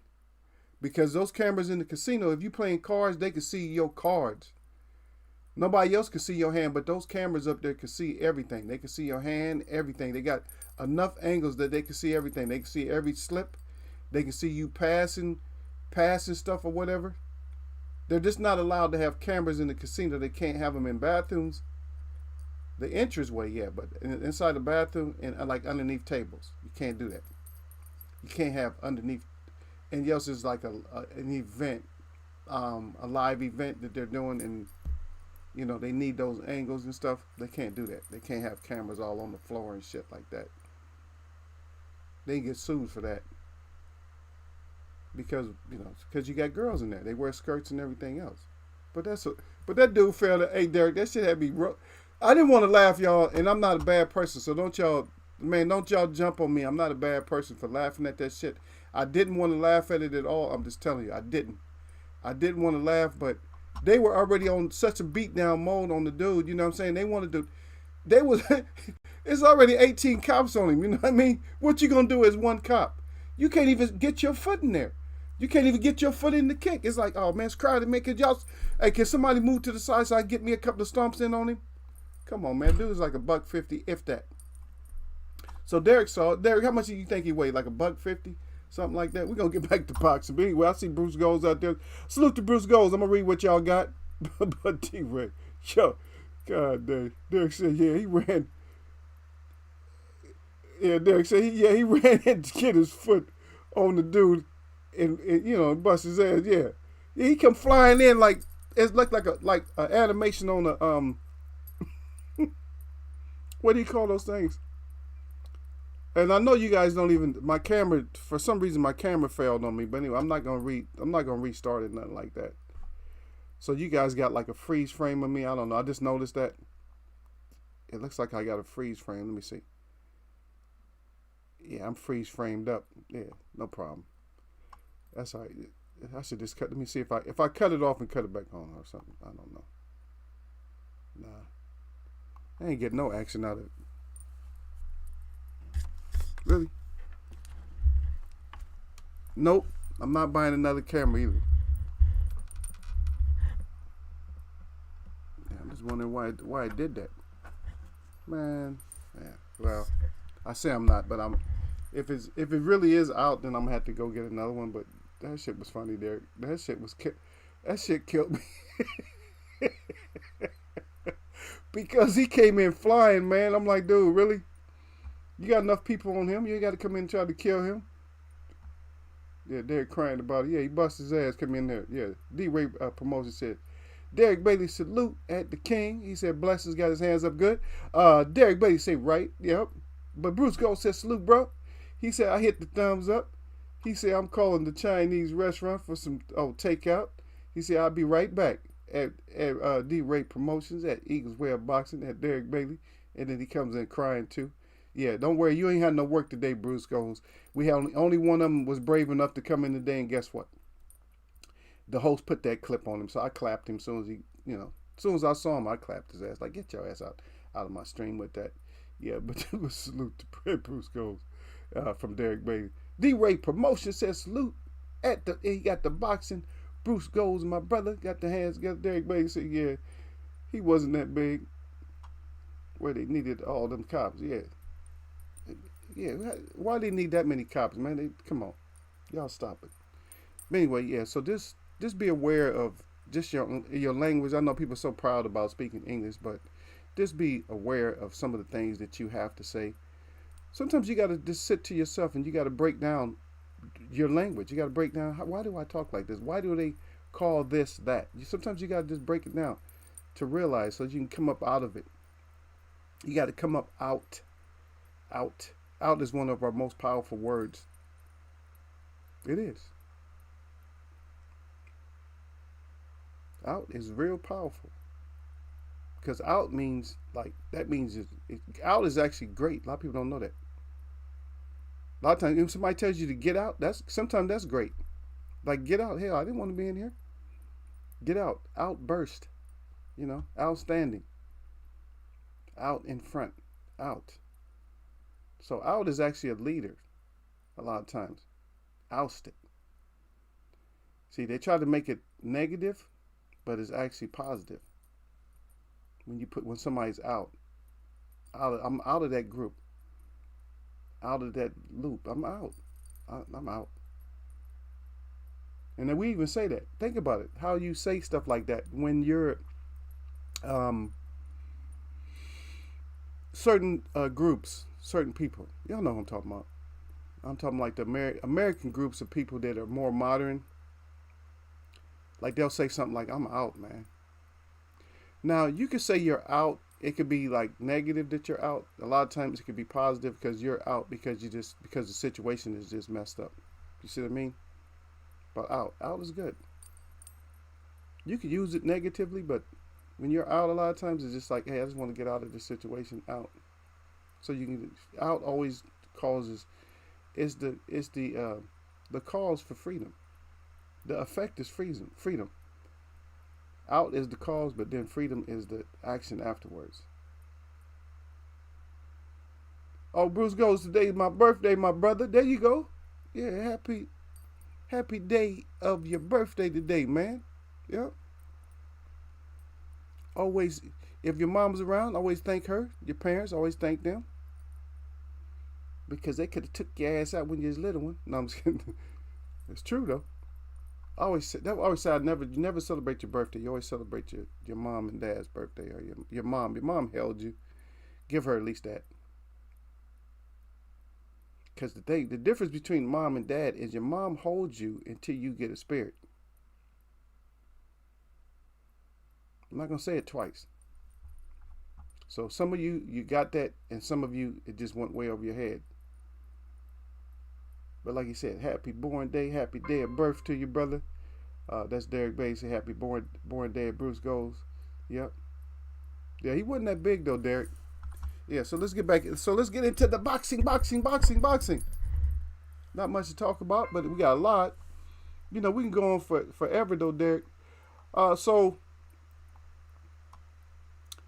Because those cameras in the casino, if you playing cards, they can see your cards. Nobody else can see your hand, but those cameras up there can see everything. They can see your hand, everything. They got enough angles that they can see everything. They can see every slip. They can see you passing stuff or whatever. They're just not allowed to have cameras in the casino. They can't have them in bathrooms. The entranceway, yeah, but inside the bathroom and like underneath tables, you can't do that. You can't have underneath. And yes, it's like an event, a live event that they're doing, and they need those angles and stuff. They can't do that. They can't have cameras all on the floor and shit like that. They get sued for that because you got girls in there. They wear skirts and everything else. But that dude fell to. Hey, Derek, that shit had me. I didn't want to laugh, y'all, and I'm not a bad person, so don't y'all jump on me. I'm not a bad person for laughing at that shit. I didn't want to laugh at it at all. I'm just telling you, I didn't want to laugh, but they were already on such a beatdown mode on the dude. You know what I'm saying? They wanted to. It's already 18 cops on him. You know what I mean? What you gonna do as one cop? You can't even get your foot in there. You can't even get your foot in the kick. It's like, oh man, it's crowded. Man, hey, can somebody move to the side so I can get me a couple of stomps in on him? Come on, man. Dude is like $150, if that. So Derek saw it. Derek, how much do you think he weighed? Like $150? Something like that. We're going to get back to boxing. But anyway, I see Bruce Goes out there. Salute to Bruce Goes. I'm going to read what y'all got. But D-Ray, yo, God dang. Derek said, yeah, he ran. Yeah, Derek said, he ran in to get his foot on the dude and bust his ass. Yeah. He come flying in like, it looked like a animation on a, what do you call those things? And I know you guys don't even. My camera, for some reason, my camera failed on me. But anyway, I'm not gonna restart it, nothing like that. So you guys got like a freeze frame of me. I don't know. I just noticed that. It looks like I got a freeze frame. Let me see. Yeah, I'm freeze framed up. Yeah, no problem. That's all right. I should just cut. Let me see if I cut it off and cut it back on or something. I don't know. Nah, I ain't getting no action out of it. Really? Nope. I'm not buying another camera either. Yeah, I'm just wondering why I did that. Man. Yeah. Well, I say I'm not, but I'm. If it really is out, then I'm gonna have to go get another one. But that shit was funny, Derek. That shit killed me. Because he came in flying, man. I'm like, dude, really? You got enough people on him? You ain't got to come in and try to kill him? Yeah, Derek crying about it. Yeah, he bust his ass, come in there. Yeah, D-Ray Promotion said, Derek Bailey salute at the king. He said, Blessings got his hands up good. Derek Bailey said, right, yep. But Bruce Gold said, salute, bro. He said, I hit the thumbs up. He said, I'm calling the Chinese restaurant for some takeout. He said, I'll be right back at D-Ray Promotions at Eagles Way of Boxing at Derek Bailey. And then he comes in crying too. Yeah, don't worry. You ain't had no work today, Bruce Goes. We had only one of them was brave enough to come in today, and guess what? The host put that clip on him, so I clapped him as soon as as soon as I saw him, I clapped his ass. Like, get your ass out of my stream with that. Yeah, but it was salute to Bruce Goes from Derek Bailey. D-Ray Promotion says salute he got the boxing. Bruce Goes, my brother, got the hands together. Derek Bailey said, yeah, he wasn't that big where they needed all them cops. Yeah. Yeah, why they need that many cops, man? Come on, y'all stop it. But anyway, yeah. So just be aware of just your language. I know people are so proud about speaking English, but just be aware of some of the things that you have to say. Sometimes you got to just sit to yourself and you got to break down your language. You got to break down why do I talk like this? Why do they call this that? Sometimes you got to just break it down to realize so you can come up out of it. You got to come up out. Out is one of our most powerful words. It is. Out is real powerful because out means like that means out is actually great. A lot of people don't know that. A lot of times, if somebody tells you to get out, that's sometimes that's great. Like get out. Hell, I didn't want to be in here. Get out. Outburst. Outstanding. Out in front. Out. So out is actually a leader. A lot of times, ousted. See, they try to make it negative, but it's actually positive. When somebody's out, I'm out of that group, out of that loop. I'm out. I'm out. And then we even say that. Think about it. How you say stuff like that when you're certain groups, certain people. Y'all know what I'm talking about. I'm talking like the American groups of people that are more modern. Like they'll say something like, "I'm out, man." Now you could say you're out. It could be like negative that you're out. A lot of times it could be positive because you're out because because the situation is just messed up. You see what I mean? But out is good. You could use it negatively, but when you're out, a lot of times it's just like, hey, I just want to get out of this situation. Out. So you can out always causes the cause for freedom. The effect is freedom. Out is the cause, but then freedom is the action afterwards. Oh, Bruce goes, today is my birthday, my brother. There you go. Yeah, happy day of your birthday today, man. Yep. Always, if your mom's around, always thank her. Your parents, always thank them. Because they could have took your ass out when you was a little one. No, I'm just kidding. It's true, though. I always say, you never celebrate your birthday. You always celebrate your mom and dad's birthday, or your mom. Your mom held you. Give her at least that. Because the difference between mom and dad is your mom holds you until you get a spirit. I'm not going to say it twice. So some of you got that, and some of you, it just went way over your head. But like you said, happy born day, happy day of birth to your brother. That's Derek Bay. Say happy born day of Bruce Goes. Yep. Yeah, he wasn't that big though, Derek. Yeah, so let's get back. So let's get into the boxing. Not much to talk about, but we got a lot. We can go on forever though, Derek. So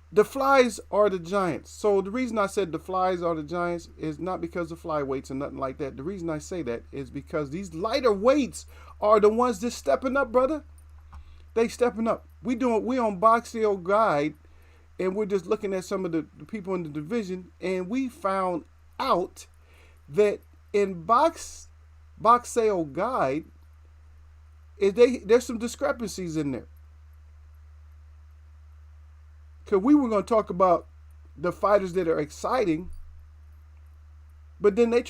the flies are the giants. So the reason I said the flies are the giants is not because of fly weights and nothing like that. The reason I say that is because these lighter weights are the ones that's stepping up, brother. They stepping up. We on Boxeo Guide, and we're just looking at some of the people in the division, and we found out that in Boxeo Guide, there's some discrepancies in there. Because we were going to talk about the fighters that are exciting, but then they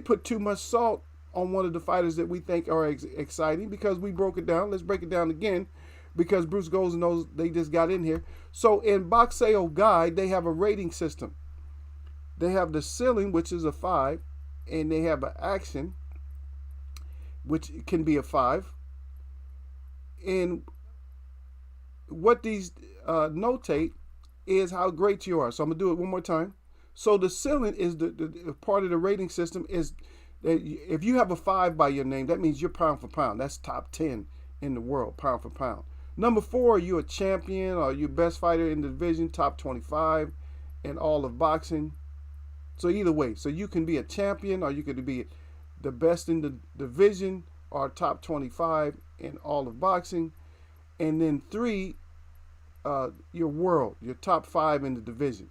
put too much salt on one of the fighters that we think are exciting because we broke it down. Let's break it down again because Bruce Goes knows they just got in here. So in Boxeo Guide, they have a rating system. They have the ceiling, which is a 5, and they have an action, which can be a 5. And what these notate is how great you are. So I'm going to do it one more time. So the ceiling is the part of the rating system is that if you have a 5 by your name, that means you're pound for pound. That's top 10 in the world, pound for pound. Number 4, you're a champion or you're best fighter in the division, top 25 in all of boxing. So either way, so you can be a champion or you could be the best in the division or top 25 in all of boxing. And then 3, your world, your top 5 in the division.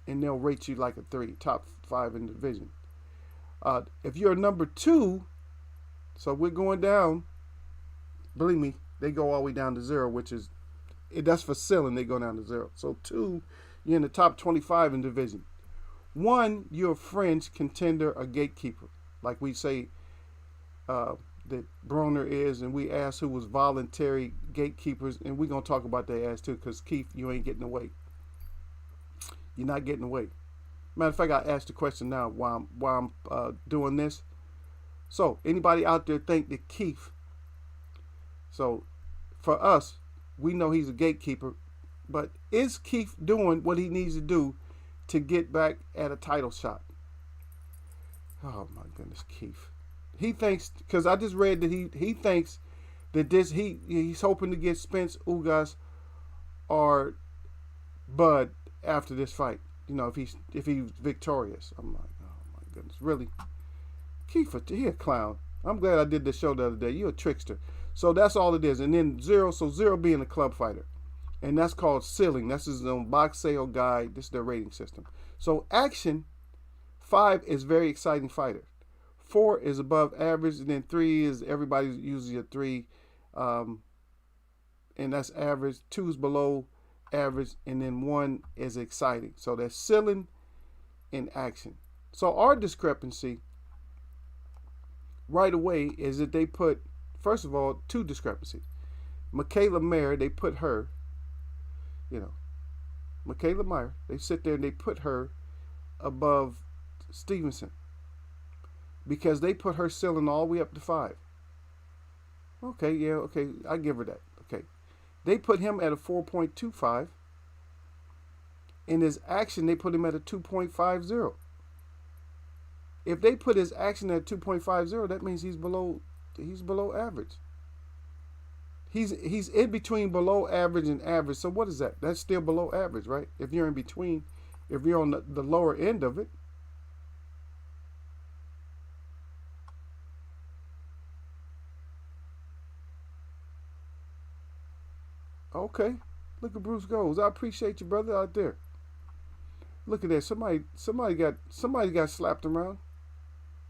And they'll rate you like a 3, top 5 in the division. If you're a number 2, so we're going down, believe me, they go all the way down to 0, which is, that's for ceiling, they go down to 0. So 2, you're in the top 25 in division. 1, you're a fringe contender, a gatekeeper. Like we say that Broner is, and we asked who was voluntary gatekeepers, and we're going to talk about that ass too, because Keith, you ain't getting away. You're not getting away. Matter of fact, I asked the question now while I'm doing this. So, anybody out there think that Keith, so for us, we know he's a gatekeeper. But is Keith doing what he needs to do to get back at a title shot? Oh my goodness, Keith. He thinks, because I just read that he thinks that he's hoping to get Spence Ugas or Bud after this fight. You know, if he's victorious. I'm like, oh my goodness, really? Keith, he a clown. I'm glad I did this show the other day. You're a trickster. So that's all it is. And then Zero being a club fighter. And that's called ceiling. That's his own box sale guide. This is their rating system. So Action, 5 is very exciting fighter. 4 is above average. And then 3 is everybody's usually a 3. And that's average. 2 is below average. And then 1 is exciting. So that's ceiling and Action. So our discrepancy right away is that they put, first of all, 2 discrepancies. Michaela Mayer, they put her, Michaela Mayer, they sit there and they put her above Stevenson because they put her ceiling all the way up to 5. Okay, yeah, okay, I give her that. Okay. They put him at a 4.25. In his Action, they put him at a 2.50. If they put his Action at 2.50, that means he's below average. He's in between below average and average. So what is that? That's still below average, right? If you're in between, if you're on the lower end of it. Okay. Look at Bruce Goes. I appreciate you, brother, out there. Look at that. Somebody got slapped around.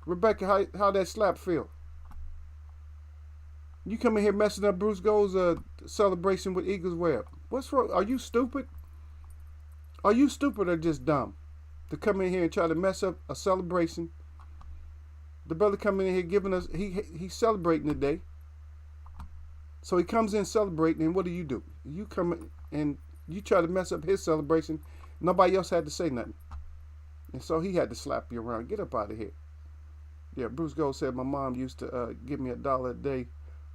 Rebecca, how that slap feel? You come in here messing up Bruce Gold's celebration with Eagles Web. What's wrong? Are you stupid? Are you stupid or just dumb to come in here and try to mess up a celebration? The brother coming in here giving us, he's celebrating today. So he comes in celebrating, and what do? You come in and you try to mess up his celebration. Nobody else had to say nothing. And so he had to slap you around. Get up out of here. Yeah, Bruce Gold said my mom used to give me $1 a day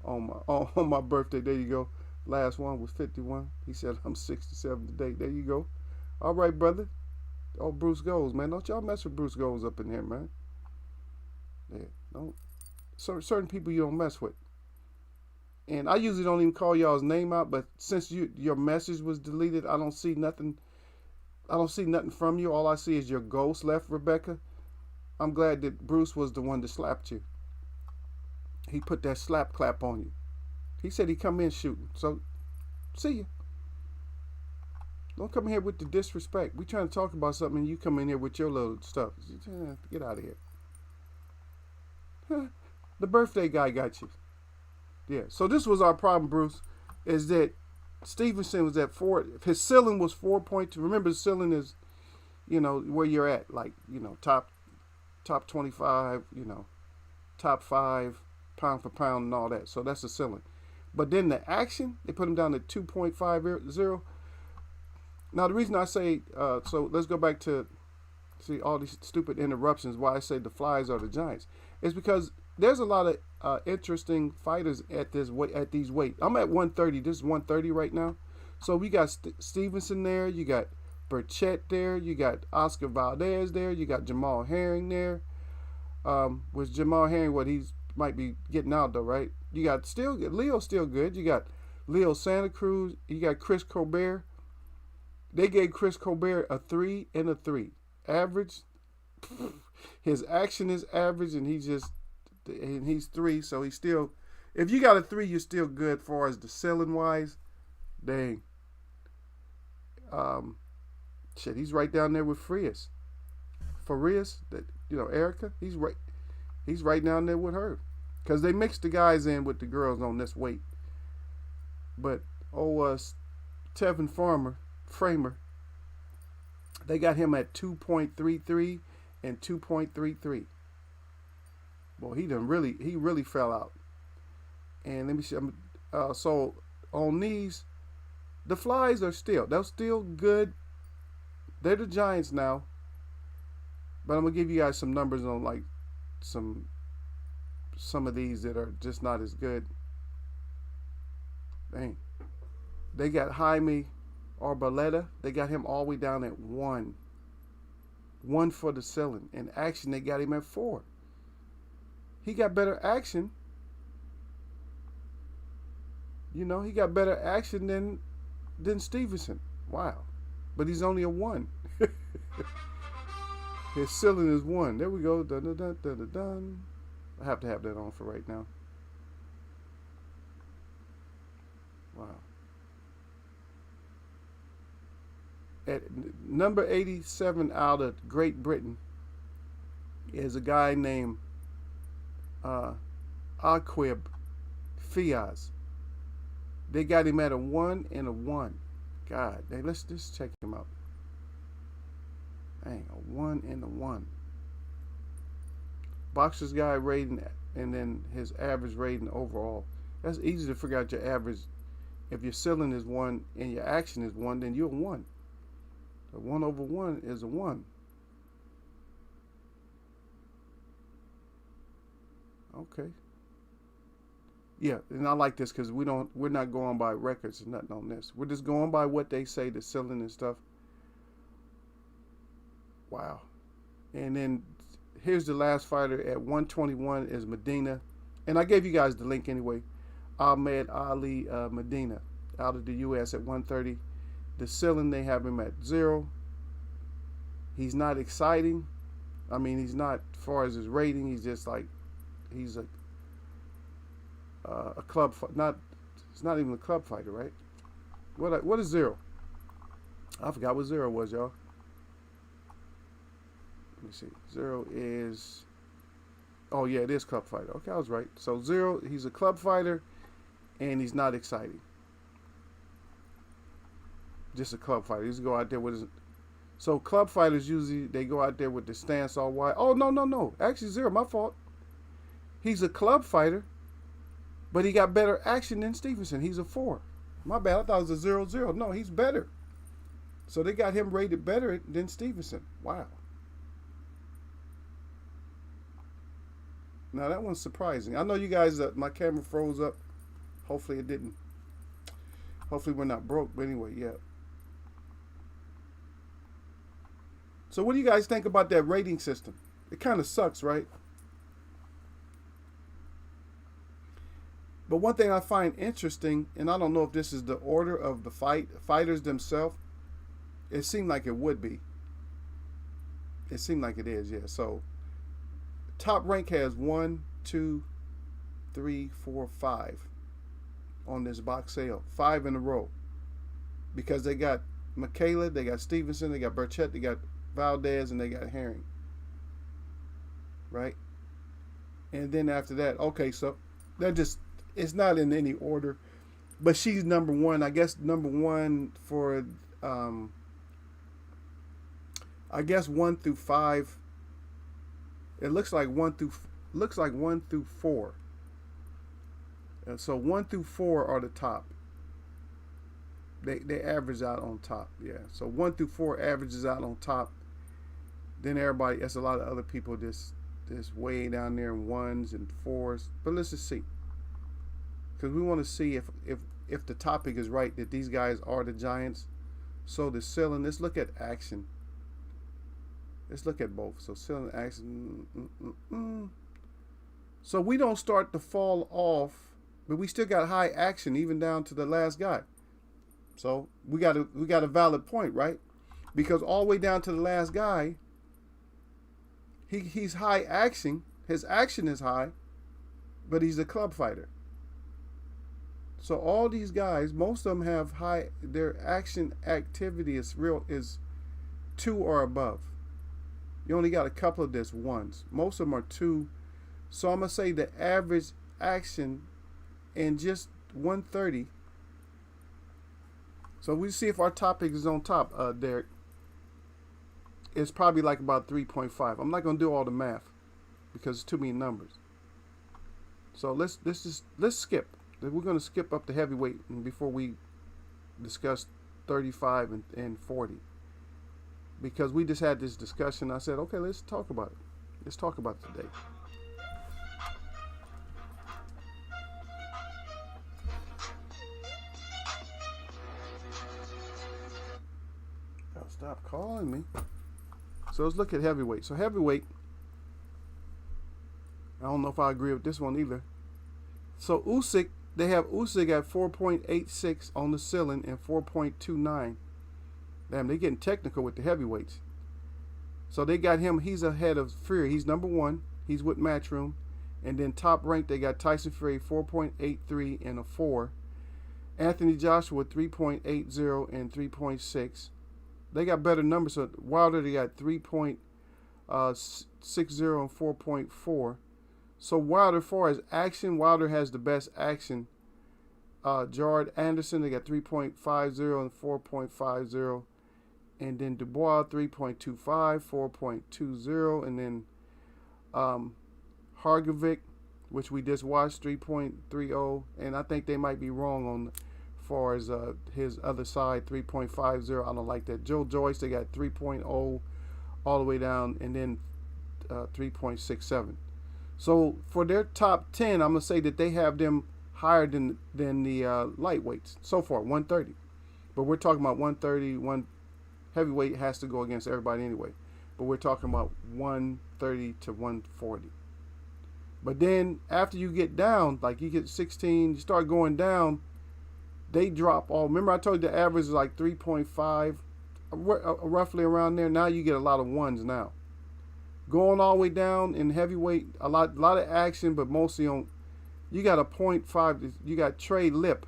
on my birthday. There you go. Last one was 51. He said I'm 67 today. There you go. All right, brother. Oh, Bruce Goes, man. Don't y'all mess with Bruce Goes up in here, man. Yeah, don't. Certain people you don't mess with. And I usually don't even call y'all's name out, but since your message was deleted, I don't see nothing. I don't see nothing from you. All I see is your ghost left, Rebecca. I'm glad that Bruce was the one that slapped you. He put that slap clap on you. He said he come in shooting. So, see you. Don't come in here with the disrespect. We trying to talk about something and you come in here with your little stuff. Get out of here. The birthday guy got you. Yeah. So this was our problem, Bruce, is that Stevenson was at 4. His ceiling was 4.2. Remember, the ceiling is, where you're at, like, top 25, top 5, pound for pound and all that. So that's the ceiling. But then the Action, they put him down to 2.50. Now, the reason I say, so let's go back to, see, all these stupid interruptions, why I say the Flyers are the Giants, is because there's a lot of interesting fighters at these weight. I'm at 130. This is 130 right now. So we got Stevenson there. You got Burchett there. You got Oscar Valdez there. You got Jamal Herring there. Was Jamal Herring what he might be getting out though, right? You got Leo's still good. You got Leo Santa Cruz. You got Chris Colbert. They gave Chris Colbert a 3 and a 3. Average. His Action is average, and he's 3, so he's still. If you got a 3, you're still good. As far as the ceiling wise, dang. Shit, he's right down there with Farias, that Erica. He's right down there with her, because they mixed the guys in with the girls on this weight. But Tevin Framer, they got him at 2.33 and 2.33. Boy, he really fell out. And let me see. So on these, the Flies they're still good. They're the Giants now. But I'm gonna give you guys some numbers on like some of these that are just not as good. Dang. They got Jaime Arboleda. They got him all the way down at 1. 1 for the ceiling. In action, they got him at 4. He got better action. You know, he got better action than Stevenson. Wow. But he's only a 1. His ceiling is 1. There we go. Dun, dun, dun, dun, dun, dun. I have to have that on for right now. Wow. At number 87 out of Great Britain is a guy named Aquib Fiaz. They got him at a 1 and a 1. God, let's just check him out. Dang, a 1 and a 1. Boxer's guy rating and then his average rating overall. That's easy to figure out your average. If your ceiling is 1 and your action is 1, then you're a 1. A 1 over 1 is a 1. Okay. Yeah, and I like this because we're not going by records and nothing on this. We're just going by what they say, the ceiling and stuff. Wow. And then here's the last fighter at 121 is Medina. And I gave you guys the link anyway. Ahmed Ali Medina out of the U.S. at 130. The ceiling, they have him at 0. He's not exciting. I mean, he's not, as far as his rating, he's just like, he's a club, it's not even a club fighter, right? What is 0? I forgot what 0 was, y'all. Let me see. 0 is, oh yeah, it is club fighter. Okay, I was right. So 0, he's a club fighter, and he's not exciting. Just a club fighter. He's go out there with his. So club fighters usually they go out there with the stance all wide. Oh no. Actually 0, my fault. He's a club fighter, but he got better action than Stevenson. He's a 4. My bad. I thought it was a 0-0. No, he's better. So they got him rated better than Stevenson. Wow. Now that one's surprising. I know you guys, my camera froze up. Hopefully it didn't. Hopefully we're not broke. But anyway, yeah. So what do you guys think about that rating system? It kind of sucks, right? But one thing I find interesting, and I don't know if this is the order of the fighters themselves, it seemed like it would be. It seemed like it is, yeah. So top rank has 1, 2, 3, 4, 5 on this box sale. 5 in a row. Because they got Michaela, they got Stevenson, they got Burchett, they got Valdez, and they got Herring. Right? And then after that, okay, so they're just, it's not in any order. But she's number 1. I guess number 1 for, I guess 1 through 5. It looks like 1 through 4. And so 1 through 4 are the top. They average out on top, yeah. So 1 through 4 averages out on top. Then everybody, that's a lot of other people just way down there in 1s and 4s. But let's just see, because we want to see if the topic is right, that these guys are the giants. So the ceiling. Let's look at action. Let's look at both. So ceiling, action. So we don't start to fall off, but we still got high action even down to the last guy. So we got a valid point, right? Because all the way down to the last guy, he's high action. His action is high, but he's a club fighter. So all these guys, most of them have high. Their action activity is 2 or above. You only got a couple of this 1s. Most of them are 2. So I'm gonna say the average action in just 130. So we see if our topic is on top, Derek. It's probably like about 3.5. I'm not gonna do all the math because it's too many numbers. So let's skip. We're gonna skip up to heavyweight before we discuss 35 and 40. Because we just had this discussion. I said, okay, let's talk about it. Let's talk about it today. calling me. So let's look at heavyweight. So heavyweight, I don't know if I agree with this one either. So Usyk, they have Usyk at 4.86 on the ceiling and 4.29. Damn, they're getting technical with the heavyweights. So they got him, he's ahead of Fury. He's number one. He's with Matchroom. And then top ranked, they got Tyson Fury 4.83 and a 4. Anthony Joshua 3.80 and 3.6. They got better numbers. So Wilder, they got 3.60 and 4.4. So Wilder, as far as action, Wilder has the best action. Jared Anderson, they got 3.50 and 4.50. And then Dubois, 3.25, 4.20. And then Hargovic, which we just watched, 3.30. And I think they might be wrong on as far as his other side, 3.50. I don't like that. Joe Joyce, they got 3.0 all the way down, and then 3.67. So for their top 10, I'm going to say that they have them higher than the lightweights so far, 130. But we're talking about 130. Heavyweight has to go against everybody anyway. But we're talking about 130 to 140. But then after you get down, like you get 16, you start going down, they drop all. Remember I told you the average is like 3.5, roughly around there. Now you get a lot of ones now. Going all the way down in heavyweight, a lot of action, but mostly on. You got a 0.5. You got Trey Lip.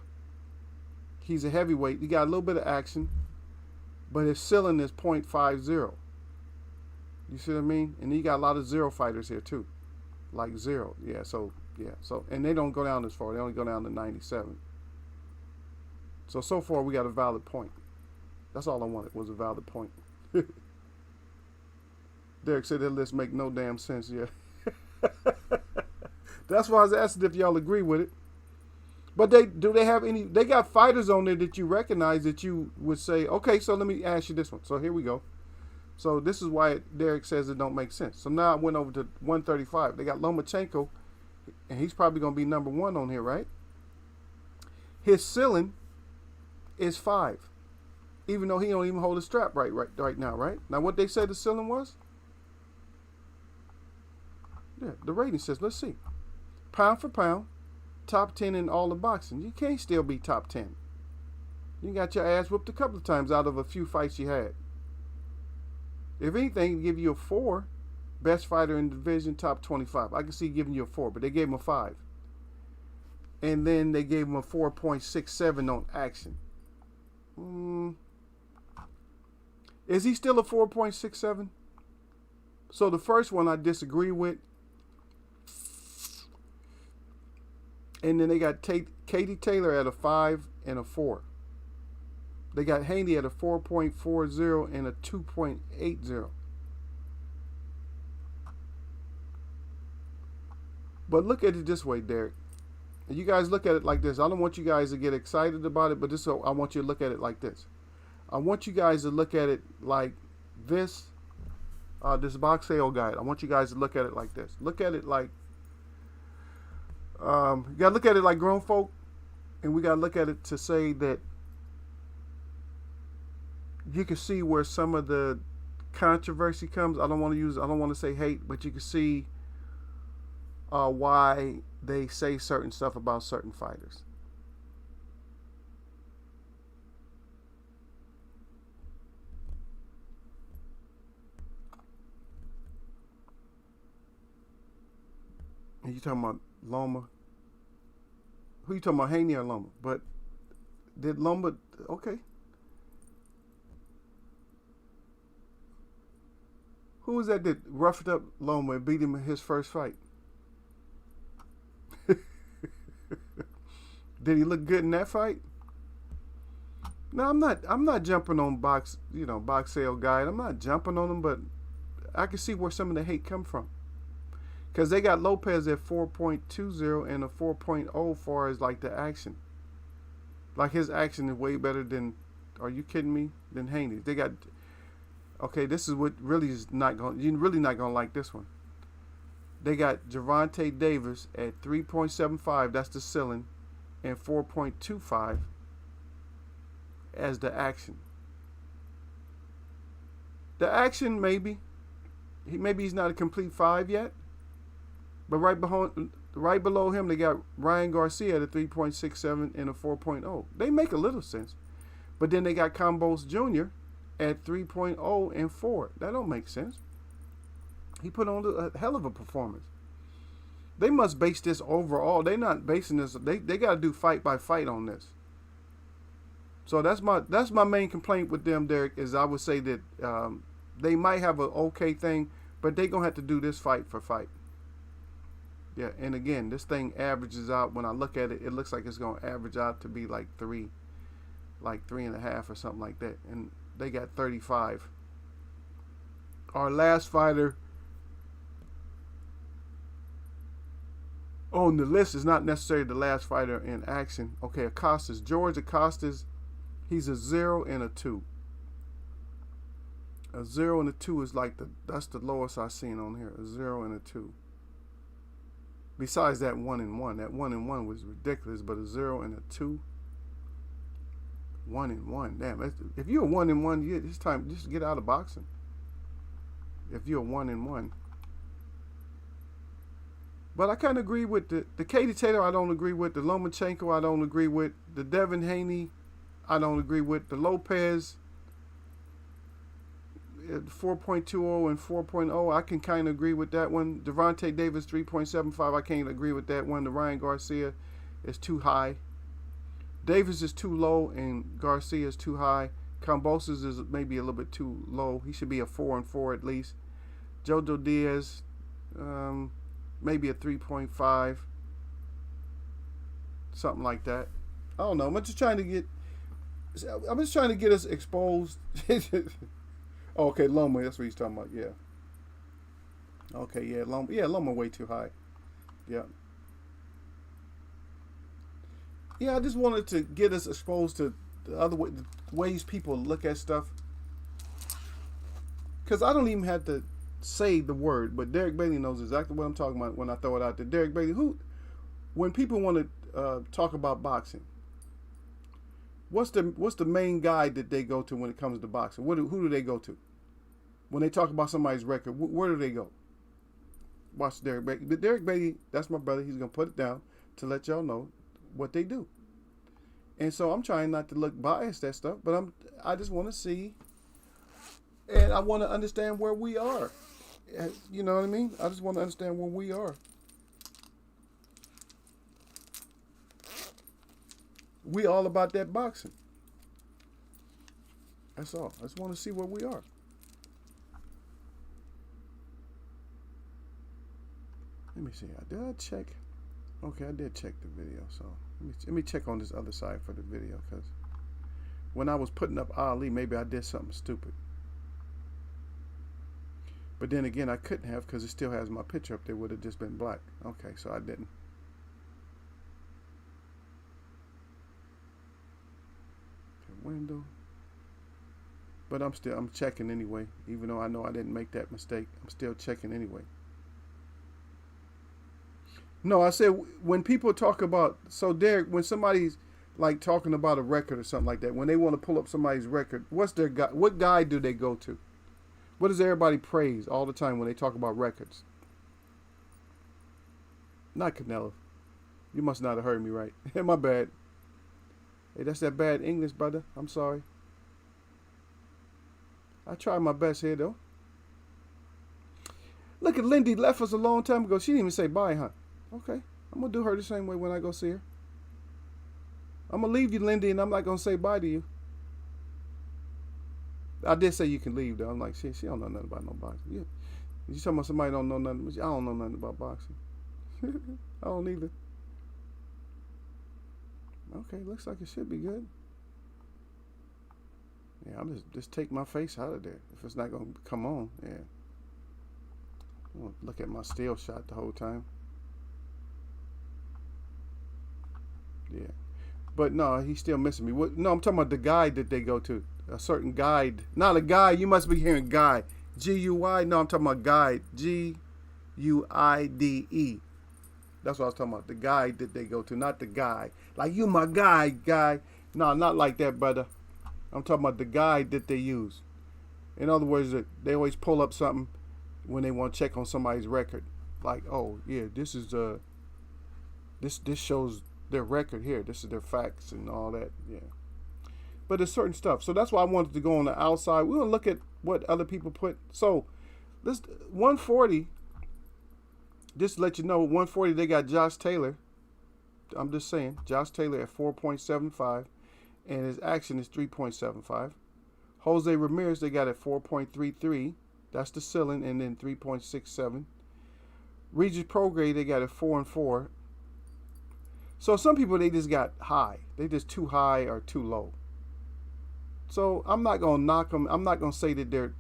He's a heavyweight. You got a little bit of action, but his ceiling is 0.50. You see what I mean? And you got a lot of zero fighters here too, like zero. Yeah. So and they don't go down this far. They only go down to 97. So far we got a valid point. That's all I wanted was a valid point. Derek said that list make no damn sense. Yeah. That's why I was asking if y'all agree with it. But they have any? They got fighters on there that you recognize that you would say, okay, so let me ask you this one. So here we go. So this is why Derek says it don't make sense. So now I went over to 135. They got Lomachenko, and he's probably going to be number one on here, right? His ceiling is 5, even though he don't even hold a strap right now, right? Now what they said the ceiling was? Yeah, the rating says, let's see. Pound for pound, top 10 in all the boxing. You can't still be top 10. You got your ass whooped a couple of times out of a few fights you had. If anything, give you a 4. Best fighter in the division, top 25. I can see giving you a 4, but they gave him a 5. And then they gave him a 4.67 on action. Is he still a 4.67? So the first one I disagree with. And then they got Katie Taylor at a 5 and a 4. They got Haney at a 4.40 and a 2.80. But look at it this way, Derek. You guys look at it like this. I don't want you guys to get excited about it, but I want you to look at it like this. I want you guys to look at it like this. This box sale guide. I want you guys to look at it like this. Look at it like you gotta look at it like grown folk, and we gotta look at it to say that you can see where some of the controversy comes. I don't want to say hate, but you can see why they say certain stuff about certain fighters. And you talking about Loma? Who you talking about, Haney or Loma? But did Loma? Okay. Who was that roughed up Loma and beat him in his first fight? Did he look good in that fight? No, I'm not jumping on box sale guide. I'm not jumping on them, but I can see where some of the hate come from. Because they got Lopez at 4.20 and a 4.0 far as like the action. Like his action is way better than, are you kidding me? Than Haney's. They got, okay, this is what really is not going, you're really not going to like this one. They got Gervonta Davis at 3.75, that's the ceiling, and 4.25 as the action. The action, maybe. Maybe he's not a complete 5 yet. But right below him, they got Ryan Garcia at a 3.67 and a 4.0. They make a little sense. But then they got Campos Jr. at 3.0 and 4. That don't make sense. He put on a hell of a performance. They must base this overall. They're not basing this. They got to do fight by fight on this. So that's my main complaint with them, Derek, is I would say that they might have an okay thing, but they're going to have to do this fight for fight. Yeah, and again, this thing averages out. When I look at it, it looks like it's going to average out to be like 3.5 or something like that. And they got 35. Our last fighter on the list is not necessarily the last fighter in action. Okay, Acosta's. George Acosta's, he's a 0 and a 2. A 0 and a 2 is like that's the lowest I've seen on here. A 0 and a 2. Besides that 1 and 1. That 1 and 1 was ridiculous, but a 0 and a 2. 1 and 1. Damn, if you're a 1 and 1, it's time just get out of boxing. If you're a 1 and 1. But I kind of agree with the Katie Taylor. I don't agree with the Lomachenko. I don't agree with the Devin Haney. I don't agree with the Lopez. 4.20 and 4.0. I can kind of agree with that one. Devontae Davis 3.75. I can't agree with that one. The Ryan Garcia is too high. Davis is too low and Garcia is too high. Cambosos is maybe a little bit too low. He should be a 4 and 4 at least. Jojo Diaz, maybe a 3.5, something like that. I don't know. I'm just trying to get us exposed. Okay, Loma, that's what he's talking about. Yeah. Okay, yeah, Loma way too high. Yeah. Yeah, I just wanted to get us exposed to the ways people look at stuff. Because I don't even have to say the word, but Derek Bailey knows exactly what I'm talking about when I throw it out there. Derek Bailey, when people want to talk about boxing, what's the main guide that they go to when it comes to boxing? Who do they go to? When they talk about somebody's record, where do they go? Watch Derek Bailey. But Derek Bailey, that's my brother. He's going to put it down to let y'all know what they do. And so I'm trying not to look biased at stuff, but I just want to see, and I want to understand where we are. You know what I mean? I just want to understand where we are. We all about that boxing. That's all. I just want to see where we are. Let me see. Did I check? Okay, I did check the video. So let me check on this other side for the video, because when I was putting up Ali, maybe I did something stupid. But then again, I couldn't have, because it still has my picture up there. Would have just been black. Okay, so I didn't. Window. But I'm checking anyway. Even though I know I didn't make that mistake, I'm still checking anyway. No, I said when people talk about, so Derek, when somebody's like talking about a record or something like that, when they want to pull up somebody's record, what's their guide? What guide do they go to? What does everybody praise all the time when they talk about records? Not Canelo. You must not have heard me right. My bad. Hey, that's that bad English, brother. I'm sorry. I tried my best here, though. Look at Lindy left us a long time ago. She didn't even say bye, huh? Okay. I'm going to do her the same way when I go see her. I'm going to leave you, Lindy, and I'm not going to say bye to you. I did say you can leave, though. I'm like, she don't know nothing about no boxing. Yeah. You talking about somebody don't know nothing. I don't know nothing about boxing. I don't either. Okay, looks like it should be good. Yeah, I'm just take my face out of there if it's not going to come on. Yeah. I'm going to look at my still shot the whole time. Yeah. But no, he's still missing me. No, I'm talking about the guide that they go to. A certain guide. Not a guy. You must be hearing guy. G-U-I. No, I'm talking about guide. G-U-I-D-E. That's what I was talking about. The guide that they go to, not the guy. Like, you my guy. No, not like that, brother. I'm talking about the guide that they use. In other words, they always pull up something when they want to check on somebody's record. Like, oh yeah, this is this shows their record here. This is their facts and all that. Yeah. But there's certain stuff. So that's why I wanted to go on the outside. We're gonna look at what other people put. So this 140. Just to let you know, 140 they got Josh Taylor. I'm just saying, Josh Taylor at 4.75, and his action is 3.75. Jose Ramirez they got at 4.33. That's the ceiling, and then 3.67. Regis Prograis they got at 4-4. So some people they just got high. They just too high or too low. So I'm not gonna knock them. I'm not gonna say that they're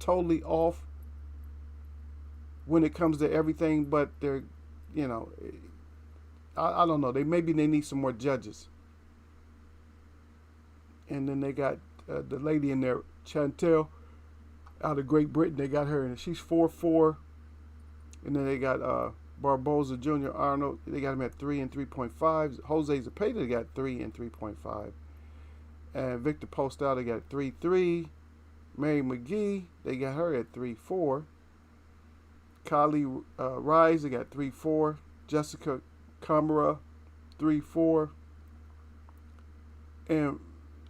totally off when it comes to everything, but they're, you know, I don't know. They need some more judges. And then they got the lady in there, Chantel, out of Great Britain. They got her, and she's 4-4. And then they got Barboza Jr. Arnold. They got him at 3 and 3.5. Jose Zepeda they got 3 and 3.5. And Victor Postal they got 3-3. Mary McGee they got her at 3-4. Kylie Rise they got 3-4. Jessica Camara 3-4. And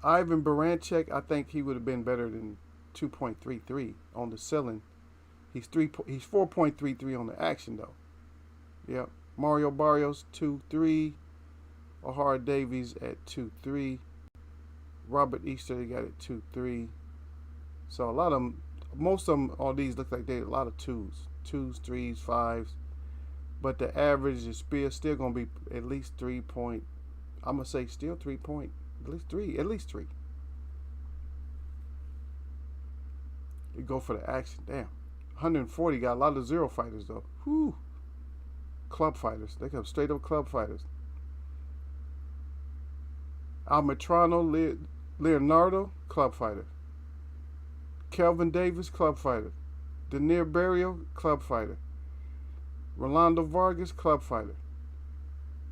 Ivan Baranchek, I think he would have been better than 2.33 on the ceiling. He's 4.33 on the action though. Yep. Mario Barrios 2-3. O'Hara Davies at 2-3. Robert Easter they got it 2-3. So a lot of them, most of them, all these look like they a lot of twos, 3s, 5s. But the average is still gonna be at least 3 point. I'm gonna say still 3 point. At least three. You go for the action. Damn. 140 got a lot of zero fighters though. Whew. Club fighters. They got straight up club fighters. Almetrano Leonardo, club fighter. Kelvin Davis, club fighter. Denier Barrio, club fighter. Rolando Vargas, club fighter.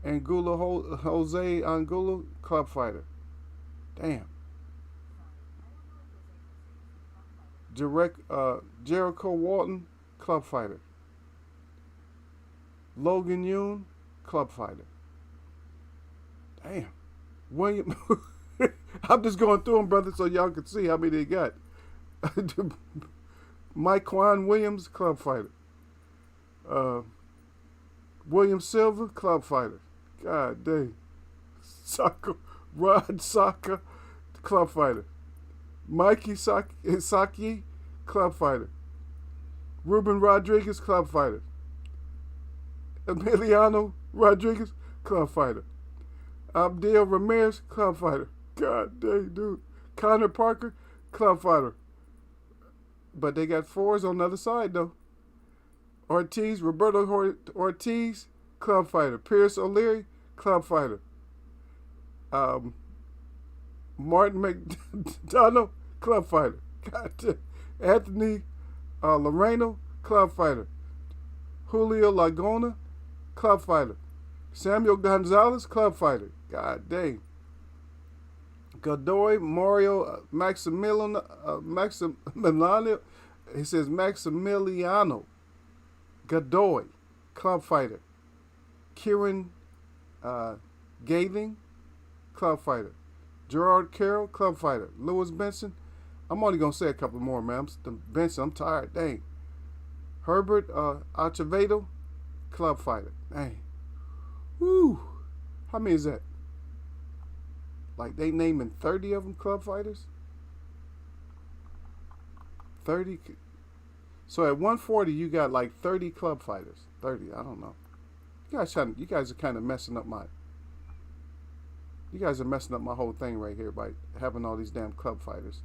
Angulo Jose Angulo, club fighter. Damn. Jericho Walton, club fighter. Logan Yoon, club fighter. Damn. William, I'm just going through them, brother, so y'all can see how many they got. Mike Quan Williams, club fighter. William Silva, club fighter. God dang. Rod Saka, club fighter. Mikey Saki, club fighter. Ruben Rodriguez, club fighter. Emiliano Rodriguez, club fighter. Abdel Ramirez, club fighter. God dang, dude. Connor Parker, club fighter. But they got 4s on the other side, though. Roberto Ortiz, club fighter. Pierce O'Leary, club fighter. Martin McDonough, club fighter. God damn. Anthony Loreno, club fighter. Julio Laguna, club fighter. Samuel Gonzalez, club fighter. God dang. Godoy Mario Maximiliano. He says Maximiliano Godoy, club fighter. Kieran Gathing, club fighter. Gerard Carroll, club fighter. Lewis Benson. I'm only gonna say a couple more, man. Benson, I'm tired. Dang. Herbert Acevedo, club fighter. Dang. Woo. How many is that? Like they naming 30 of them club fighters? 30. So at 140 you got like 30 club fighters. 30, I don't know. You guys are kind of messing up my whole thing right here by having all these damn club fighters.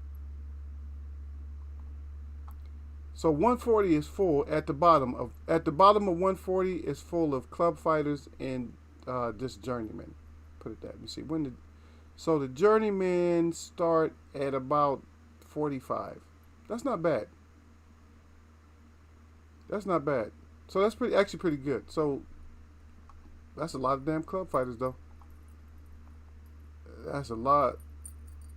So 140 is full at the bottom of 140 is full of club fighters and just journeymen. Put it that. Let me see so the journeymen start at about 45. That's not bad. So that's actually pretty good. So that's a lot of damn club fighters though. That's a lot.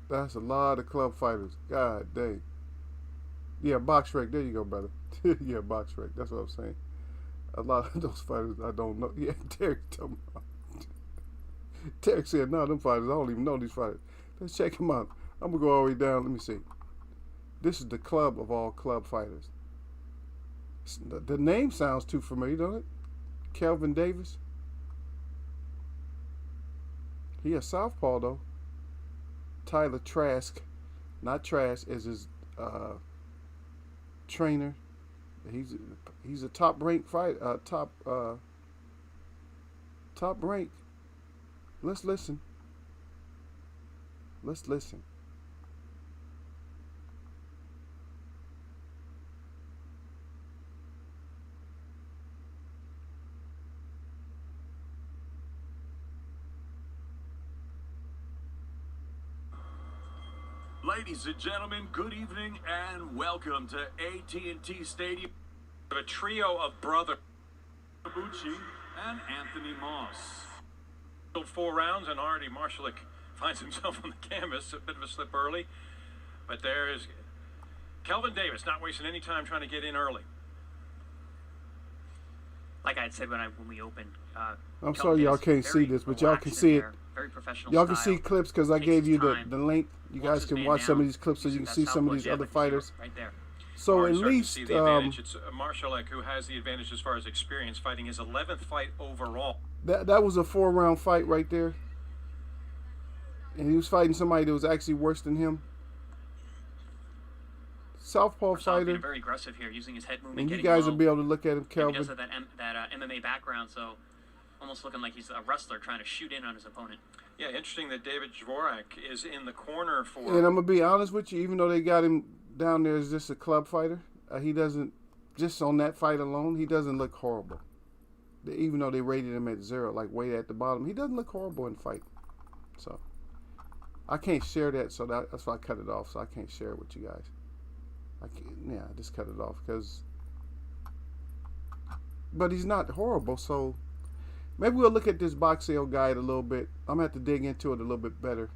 That's a lot of club fighters. God dang. Yeah, box rec. There you go, brother. Yeah, box rec. That's what I'm saying. A lot of those fighters I don't know. Yeah, Derek talking about. Derek said, no, them fighters, I don't even know these fighters. Let's check them out. I'm going to go all the way down. Let me see. This is the club of all club fighters. The name sounds too familiar, don't it? Kelvin Davis. He a southpaw, though. Tyler Trask, not Trask, is his trainer. He's a top ranked fight. Top rank. Let's listen. Let's listen. Ladies and gentlemen, good evening and welcome to AT&T Stadium. A trio of brother Bucci and Anthony Moss. 4 rounds and already Marshalik finds himself on the canvas. A bit of a slip early, but there is Kelvin Davis not wasting any time trying to get in early. Like I had said when we opened. I'm sorry y'all can't see this, but y'all can see it. Very professional. Y'all can see clips because I gave you the link. You guys can watch some of these clips so you can see some of these other fighters. Right there. So at least it's Marshalik who has the advantage as far as experience, fighting his 11th fight overall. That was a 4-round fight right there, and he was fighting somebody that was actually worse than him. Southpaw fighter. Being very aggressive here, using his head movement. And you guys will be able to look at him, Kelvin. Because of that MMA background, so almost looking like he's a wrestler trying to shoot in on his opponent. Yeah, interesting that David Dvorak is in the corner for. And I'm gonna be honest with you, even though they got him down there as just a club fighter, he doesn't. Just on that fight alone, he doesn't look horrible. Even though they rated him at 0, like way at the bottom, he doesn't look horrible in fight. So I can't share that, so that's why I cut it off. So I can't share it with you guys. I just cut it off because. But he's not horrible, so maybe we'll look at this box sale guide a little bit. I'm gonna have to dig into it a little bit better.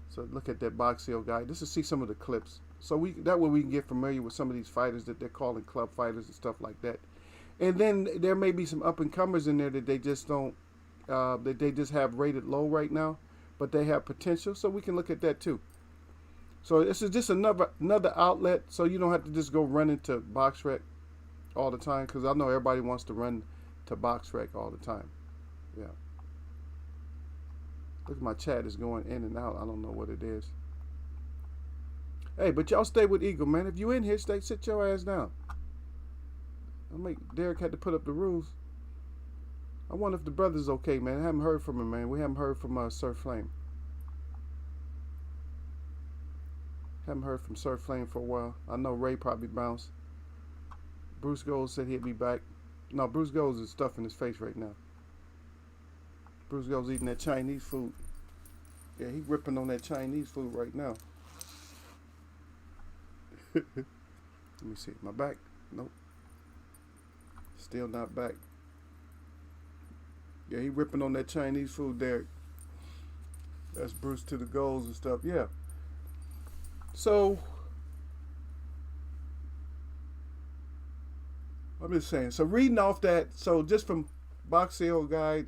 So look at that box sale guide just to see some of the clips. So that way we can get familiar with some of these fighters that they're calling club fighters and stuff like that. And then there may be some up and comers in there that they just don't, that they just have rated low right now, but they have potential. So we can look at that too. So this is just another outlet, so you don't have to just go run into BoxRec all the time, because I know everybody wants to run to BoxRec all the time. Yeah. Look, my chat is going in and out. I don't know what it is. Hey, but y'all stay with Eagle, man. If you in here, sit your ass down. Derek had to put up the rules. I wonder if the brother's okay, man. I haven't heard from him, man. We haven't heard from Sir Flame. Haven't heard from Sir Flame for a while. I know Ray probably bounced. Bruce Gold said he'd be back. No, Bruce Gold is stuffing his face right now. Bruce Gold's eating that Chinese food. Yeah, he ripping on that Chinese food right now. Let me see. My back? Nope. Still not back. Yeah, he ripping on that Chinese food, Derek. That's Bruce to the goals and stuff. Yeah. So, I'm just saying. So reading off that, so just from Box Sale Guide,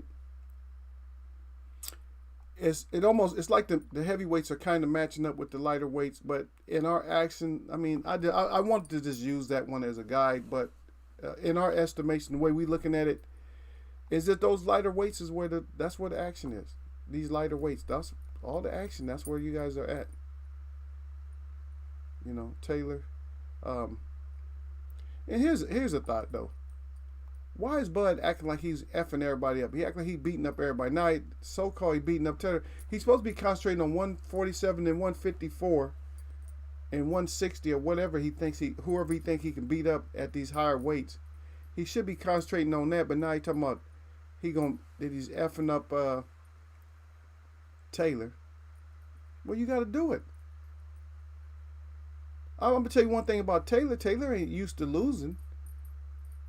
it's like the heavyweights are kind of matching up with the lighter weights, but in our action, I mean, I wanted to just use that one as a guide, but in our estimation, the way we looking at it, is that those lighter weights is that's where the action is. These lighter weights, that's all the action. That's where you guys are at. You know, Taylor. And here's a thought though. Why is Bud acting like he's effing everybody up? He acting like he's beating up everybody. Now, so-called he beating up Taylor. He's supposed to be concentrating on 147 and 154 and 160 or whatever whoever he think he can beat up at these higher weights. He should be concentrating on that, but now he's talking about that he's effing up Taylor. Well, you got to do it. I'm going to tell you one thing about Taylor. Taylor ain't used to losing.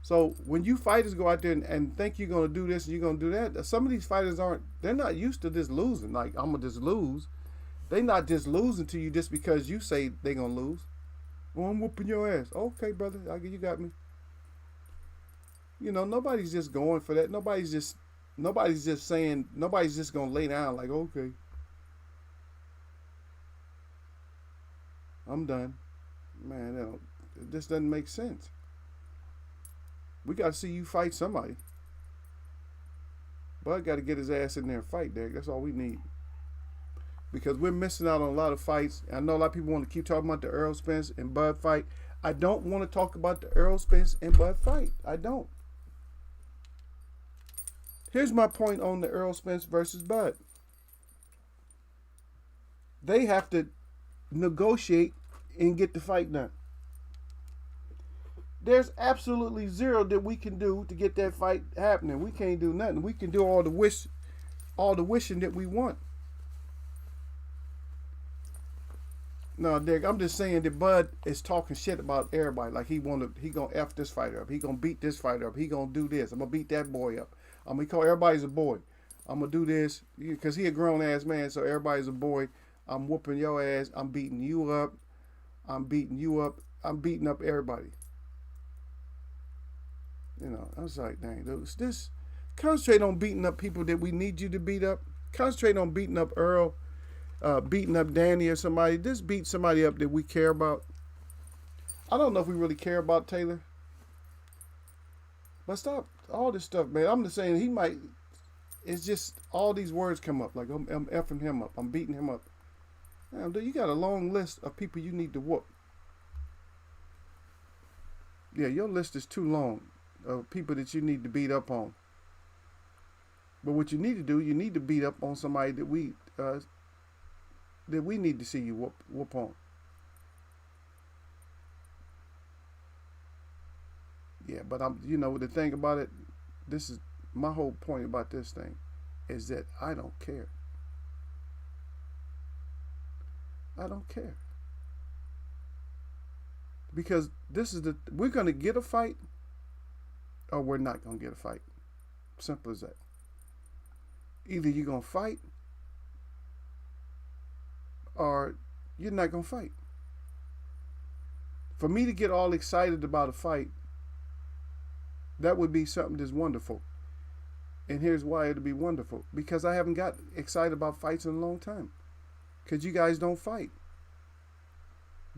So when you fighters go out there and think you're going to do this and you're going to do that, some of these fighters they're not used to this losing. Like, I'm going to just lose. They not just losing to you just because you say they gonna lose. Oh, I'm whooping your ass. Okay, brother, you got me. You know, nobody's just going for that. Nobody's just saying. Nobody's just gonna lay down like, okay, I'm done. Man, it just doesn't make sense. We got to see you fight somebody. Bud got to get his ass in there and fight, Derek. That's all we need. Because we're missing out on a lot of fights. I know a lot of people want to keep talking about the Errol Spence and Bud fight. I don't want to talk about the Errol Spence and Bud fight. I don't. Here's my point on the Errol Spence versus Bud. They have to negotiate and get the fight done. There's absolutely zero that we can do to get that fight happening. We can't do nothing. We can do all the wishing that we want. No, Derek, I'm just saying that Bud is talking shit about everybody. Like he gonna F this fighter up. He gonna beat this fighter up. He gonna do this. I'm gonna beat that boy up. I'm gonna call everybody's a boy. I'm gonna do this because he a grown ass man, so everybody's a boy. I'm whooping your ass. I'm beating you up. I'm beating you up. I'm beating up everybody. You know, I was like, dang, dude, this concentrate on beating up people that we need you to beat up. Concentrate on beating up Earl, beating up Danny or somebody. Just beat somebody up that we care about. I don't know if we really care about Taylor. But stop all this stuff, man. I'm just saying he might. It's just all these words come up. Like, I'm effing him up. I'm beating him up. Damn, dude, you got a long list of people you need to whoop. Yeah, your list is too long of people that you need to beat up on. But what you need to do, you need to beat up on somebody that we need to see you whoop on. Yeah, but the thing about it, this is my whole point about this thing, is that I don't care. I don't care. Because we're going to get a fight or we're not going to get a fight. Simple as that. Either you're going to fight or you're not going to fight. For me to get all excited about a fight, that would be something that's wonderful. And here's why it'll be wonderful. Because I haven't got excited about fights in a long time. Because you guys don't fight.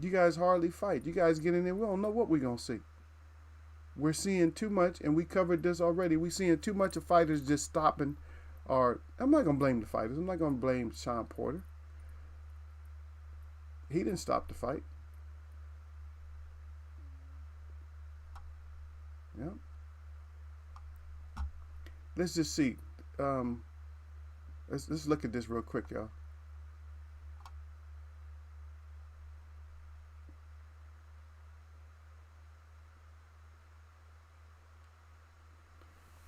You guys hardly fight. You guys get in there, we don't know what we're going to see. We're seeing too much, and we covered this already. We're seeing too much of fighters just stopping. Or I'm not going to blame the fighters. I'm not going to blame Sean Porter. He didn't stop the fight. Yeah. Let's just see. Let's look at this real quick, y'all.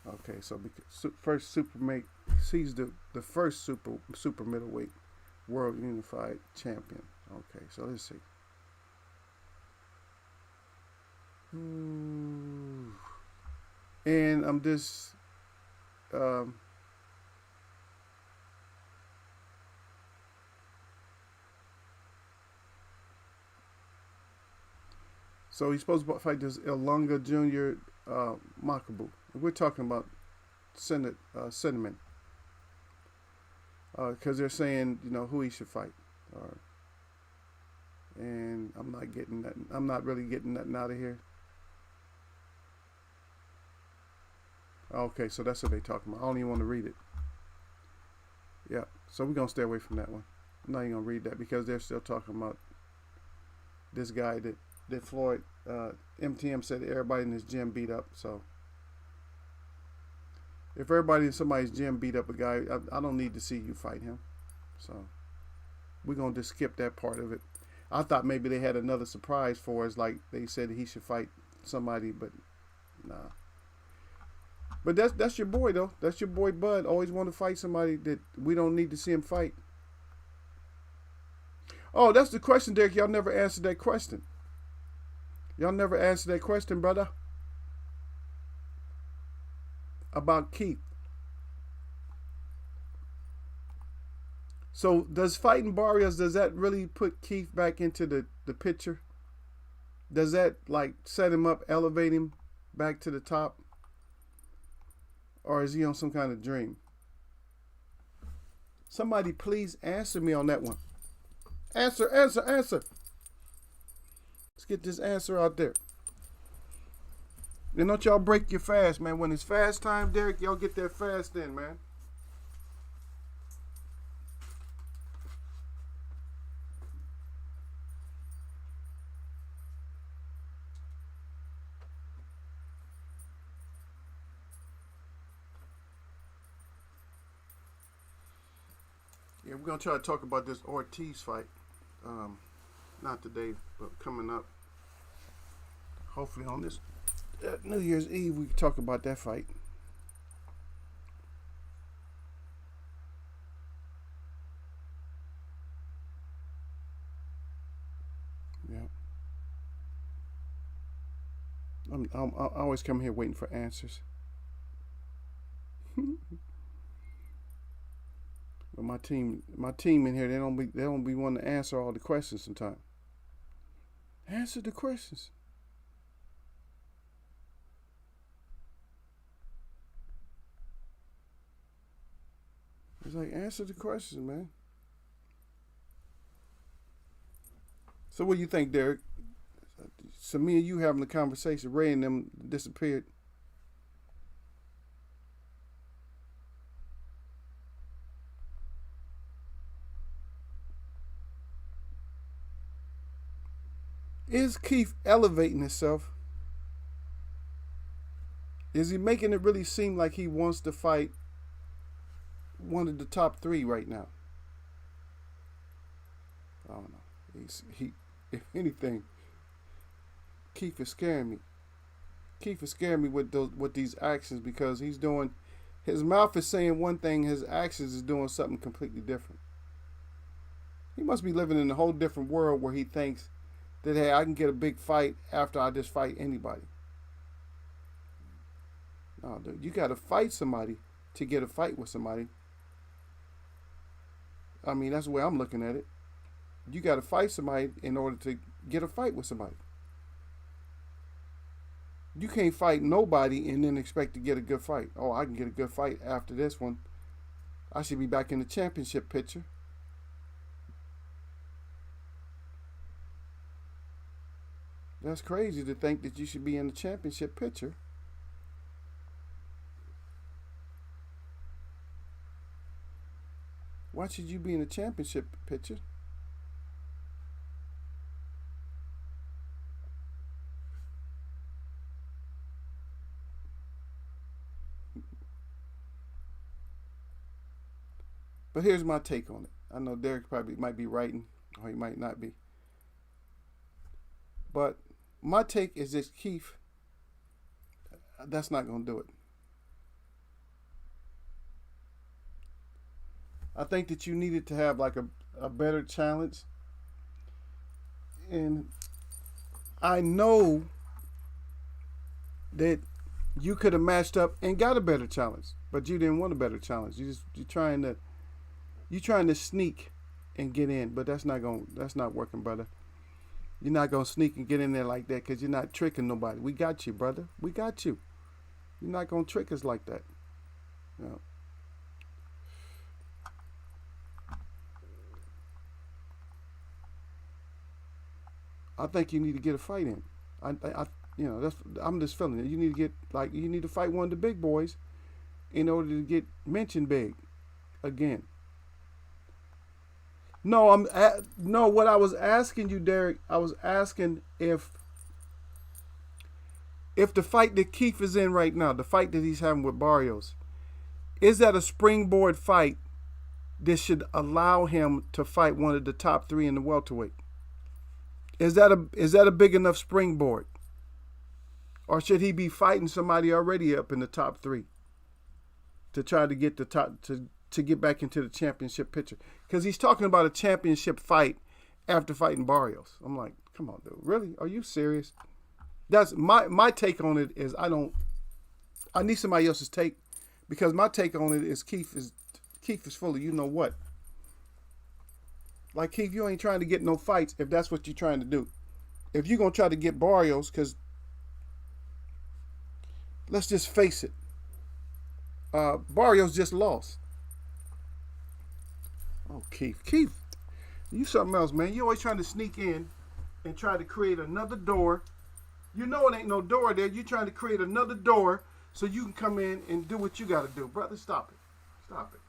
Okay, so first he's the first super middleweight world unified champion. Okay, so let's see. And I'm just so he's supposed to fight this Ilunga Jr. Makabu. We're talking about Cinnamon. Because they're saying, who he should fight. And I'm not getting nothing. I'm not really getting nothing out of here. Okay, so that's what they're talking about. I don't even want to read it. Yeah, so we're going to stay away from that one. I'm not even going to read that because they're still talking about this guy that Floyd, MTM said that everybody in his gym beat up. So if everybody in somebody's gym beat up a guy, I don't need to see you fight him. So we're going to just skip that part of it. I thought maybe they had another surprise for us, like they said he should fight somebody, but nah. But that's your boy, though. That's your boy, Bud. Always want to fight somebody that we don't need to see him fight. Oh, that's the question, Derek. Y'all never answered that question. Y'all never answered that question, brother. About Keith. So does fighting Barrios, does that really put Keith back into the picture? Does that like set him up, elevate him back to the top? Or is he on some kind of dream? Somebody please answer me on that one. Answer. Let's get this answer out there. And don't y'all break your fast, man. When it's fast time, Derek, y'all get that fast in, man. Yeah, we're going to try to talk about this Ortiz fight. Not today, but coming up. Hopefully on this New Year's Eve, we can talk about that fight. Yeah. I always come here waiting for answers. But my team in here, they don't be wanting to answer all the questions sometimes. Answer the questions. It's like, answer the questions, man. So what do you think, Derek? So me and you having a conversation, Ray and them disappeared. Is Keith elevating himself? Is he making it really seem like he wants to fight one of the top three right now? I don't know. If anything, Keith is scaring me. Keith is scaring me with these actions, because he's doing, his mouth is saying one thing, his actions is doing something completely different. He must be living in a whole different world where he thinks that, hey, I can get a big fight after I just fight anybody. No, dude, you got to fight somebody to get a fight with somebody. I mean, that's the way I'm looking at it. You got to fight somebody in order to get a fight with somebody. You can't fight nobody and then expect to get a good fight. Oh, I can get a good fight after this one. I should be back in the championship picture. That's crazy to think that you should be in the championship picture. Why should you be in the championship picture? But here's my take on it. I know Derek probably might be writing, or he might not be. But my take is this, Keith, that's not going to do it. I think that you needed to have like a better challenge. And I know that you could have matched up and got a better challenge, but you didn't want a better challenge. You're trying to sneak and get in, but that's not working, brother. You're not going to sneak and get in there like that, because you're not tricking nobody. We got you, brother. We got you. You're not going to trick us like that. You know. I think you need to get a fight in. I'm just feeling it. You need to fight one of the big boys in order to get mentioned big again. No, what I was asking you, Derek, I was asking if the fight that Keith is in right now, the fight that he's having with Barrios, is that a springboard fight that should allow him to fight one of the top three in the welterweight? Is that a big enough springboard? Or should he be fighting somebody already up in the top three to try to get to get back into the championship picture? Because he's talking about a championship fight after fighting Barrios. I'm like, come on, dude. Really? Are you serious? That's my take on it. Is I need somebody else's take, because my take on it is Keith is full of you know what. Like Keith, you ain't trying to get no fights if that's what you're trying to do. If you're gonna try to get Barrios, because let's just face it, Barrios just lost. Oh, Keith, you something else, man. You always trying to sneak in and try to create another door. You know it ain't no door there. You trying to create another door so you can come in and do what you got to do, brother. Stop it. Stop it.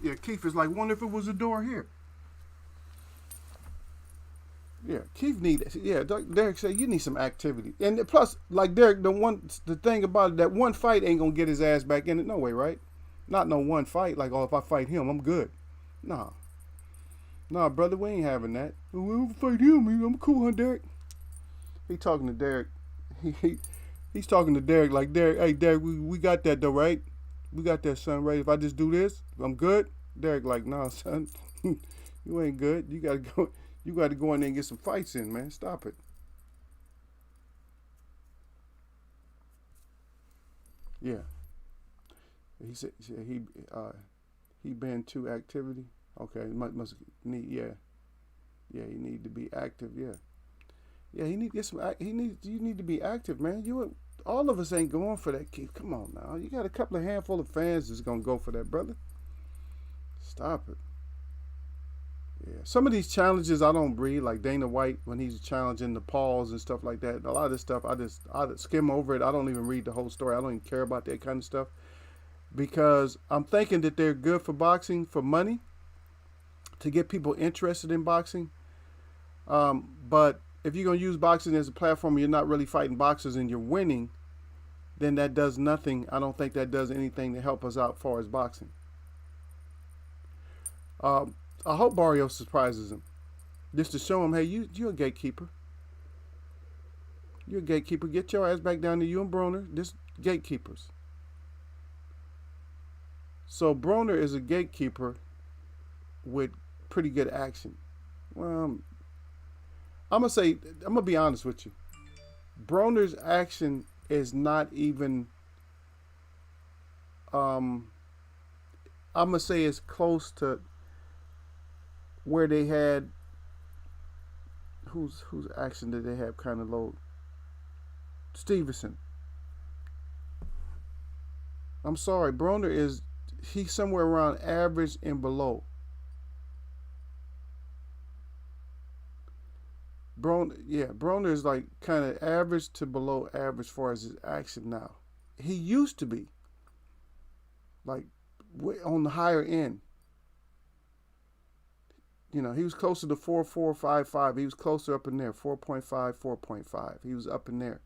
Yeah, Keith is like, wonder if it was a door here. Yeah, Keith need. Yeah, Derek said you need some activity, and plus, like Derek, the thing about it, that one fight ain't gonna get his ass back in it, no way, right? Not no one fight. Like, oh, if I fight him, I'm good. Nah, nah, brother, we ain't having that. Well, if I fight him, I'm cool, huh, Derek? He talking to Derek. He's talking to Derek like, Derek, hey, Derek, we got that though, right? We got that, son, right? If I just do this, I'm good. Derek like, nah, son, you ain't good. You gotta go. You got to go in there and get some fights in, man. Stop it. Yeah. He said he banned 2 activity. Okay, must need he need to be active. Yeah. He need to get some. You need to be active, man. All of us ain't going for that, Keith. Come on now. You got a couple of handful of fans that's gonna go for that, brother. Stop it. Yeah, some of these challenges I don't read, like Dana White when he's challenging the Pauls and stuff like that. A lot of this stuff I skim over it. I don't even read the whole story. I don't even care about that kind of stuff because I'm thinking that they're good for boxing for money to get people interested in boxing. But if you're gonna use boxing as a platform, and you're not really fighting boxers and you're winning, then that does nothing. I don't think that does anything to help us out as far as boxing. I hope Barrios surprises him, just to show him, hey, you're a gatekeeper. You're a gatekeeper. Get your ass back down to you and Broner, just gatekeepers. So Broner is a gatekeeper with pretty good action. Well, I'm gonna be honest with you. Broner's action is not even. I'm gonna say it's close to where they had whose action did they have kind of low? Stevenson. I'm sorry, Broner he's somewhere around average and below. Broner is like kind of average to below average as far as his action now. He used to be like on the higher end. You know, he was closer to 4.4, 5.5. He was closer up in there, 4.5, 4.5. He was up in there.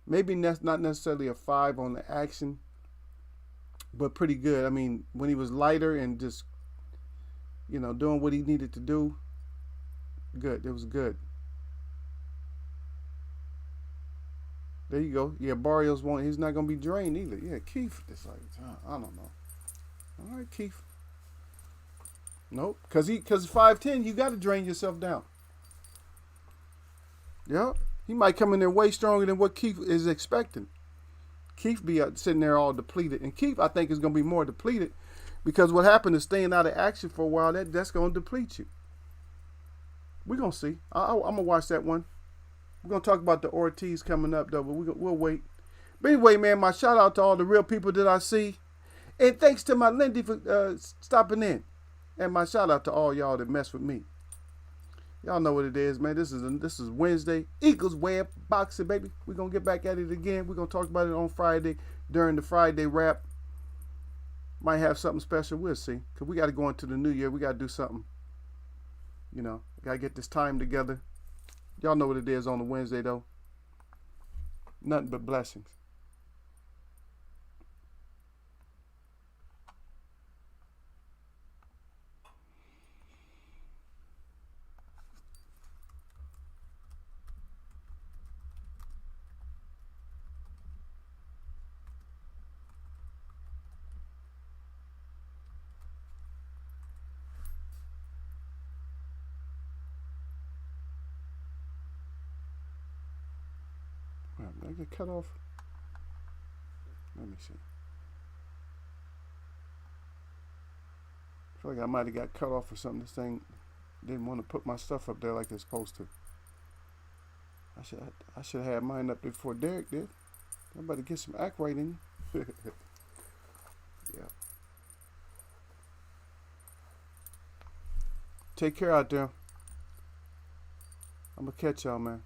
Maybe not necessarily a 5 on the action, but pretty good. I mean, when he was lighter and just, doing what he needed to do, good. It was good. There you go. Yeah, Barrios he's not going to be drained either. Yeah, Keith, it's like, I don't know. All right, Keith. Nope, because 5'10", you got to drain yourself down. Yeah, he might come in there way stronger than what Keith is expecting. Keith be sitting there all depleted, and Keith I think is going to be more depleted because what happened is staying out of action for a while. That's going to deplete you. We're gonna see. I'm gonna watch that one. We're gonna talk about the Ortiz coming up though, but we'll wait. But anyway, man, my shout out to all the real people that I see, and thanks to my Lindy for stopping in. And my shout out to all y'all that mess with me. Y'all know what it is, man. This is Wednesday. Eagles Web Boxing, baby. We're going to get back at it again. We're going to talk about it on Friday during the Friday wrap. Might have something special. We'll see. Because we got to go into the new year. We got to do something. Got to get this time together. Y'all know what it is on the Wednesday, though. Nothing but blessings. Did I get cut off? Let me see. I feel like I might have got cut off or something. This thing didn't want to put my stuff up there like it's supposed to. I should have had mine up there before Derek did. I'm about to get some act right in you. Yeah. Take care out there. I'm gonna catch y'all, man.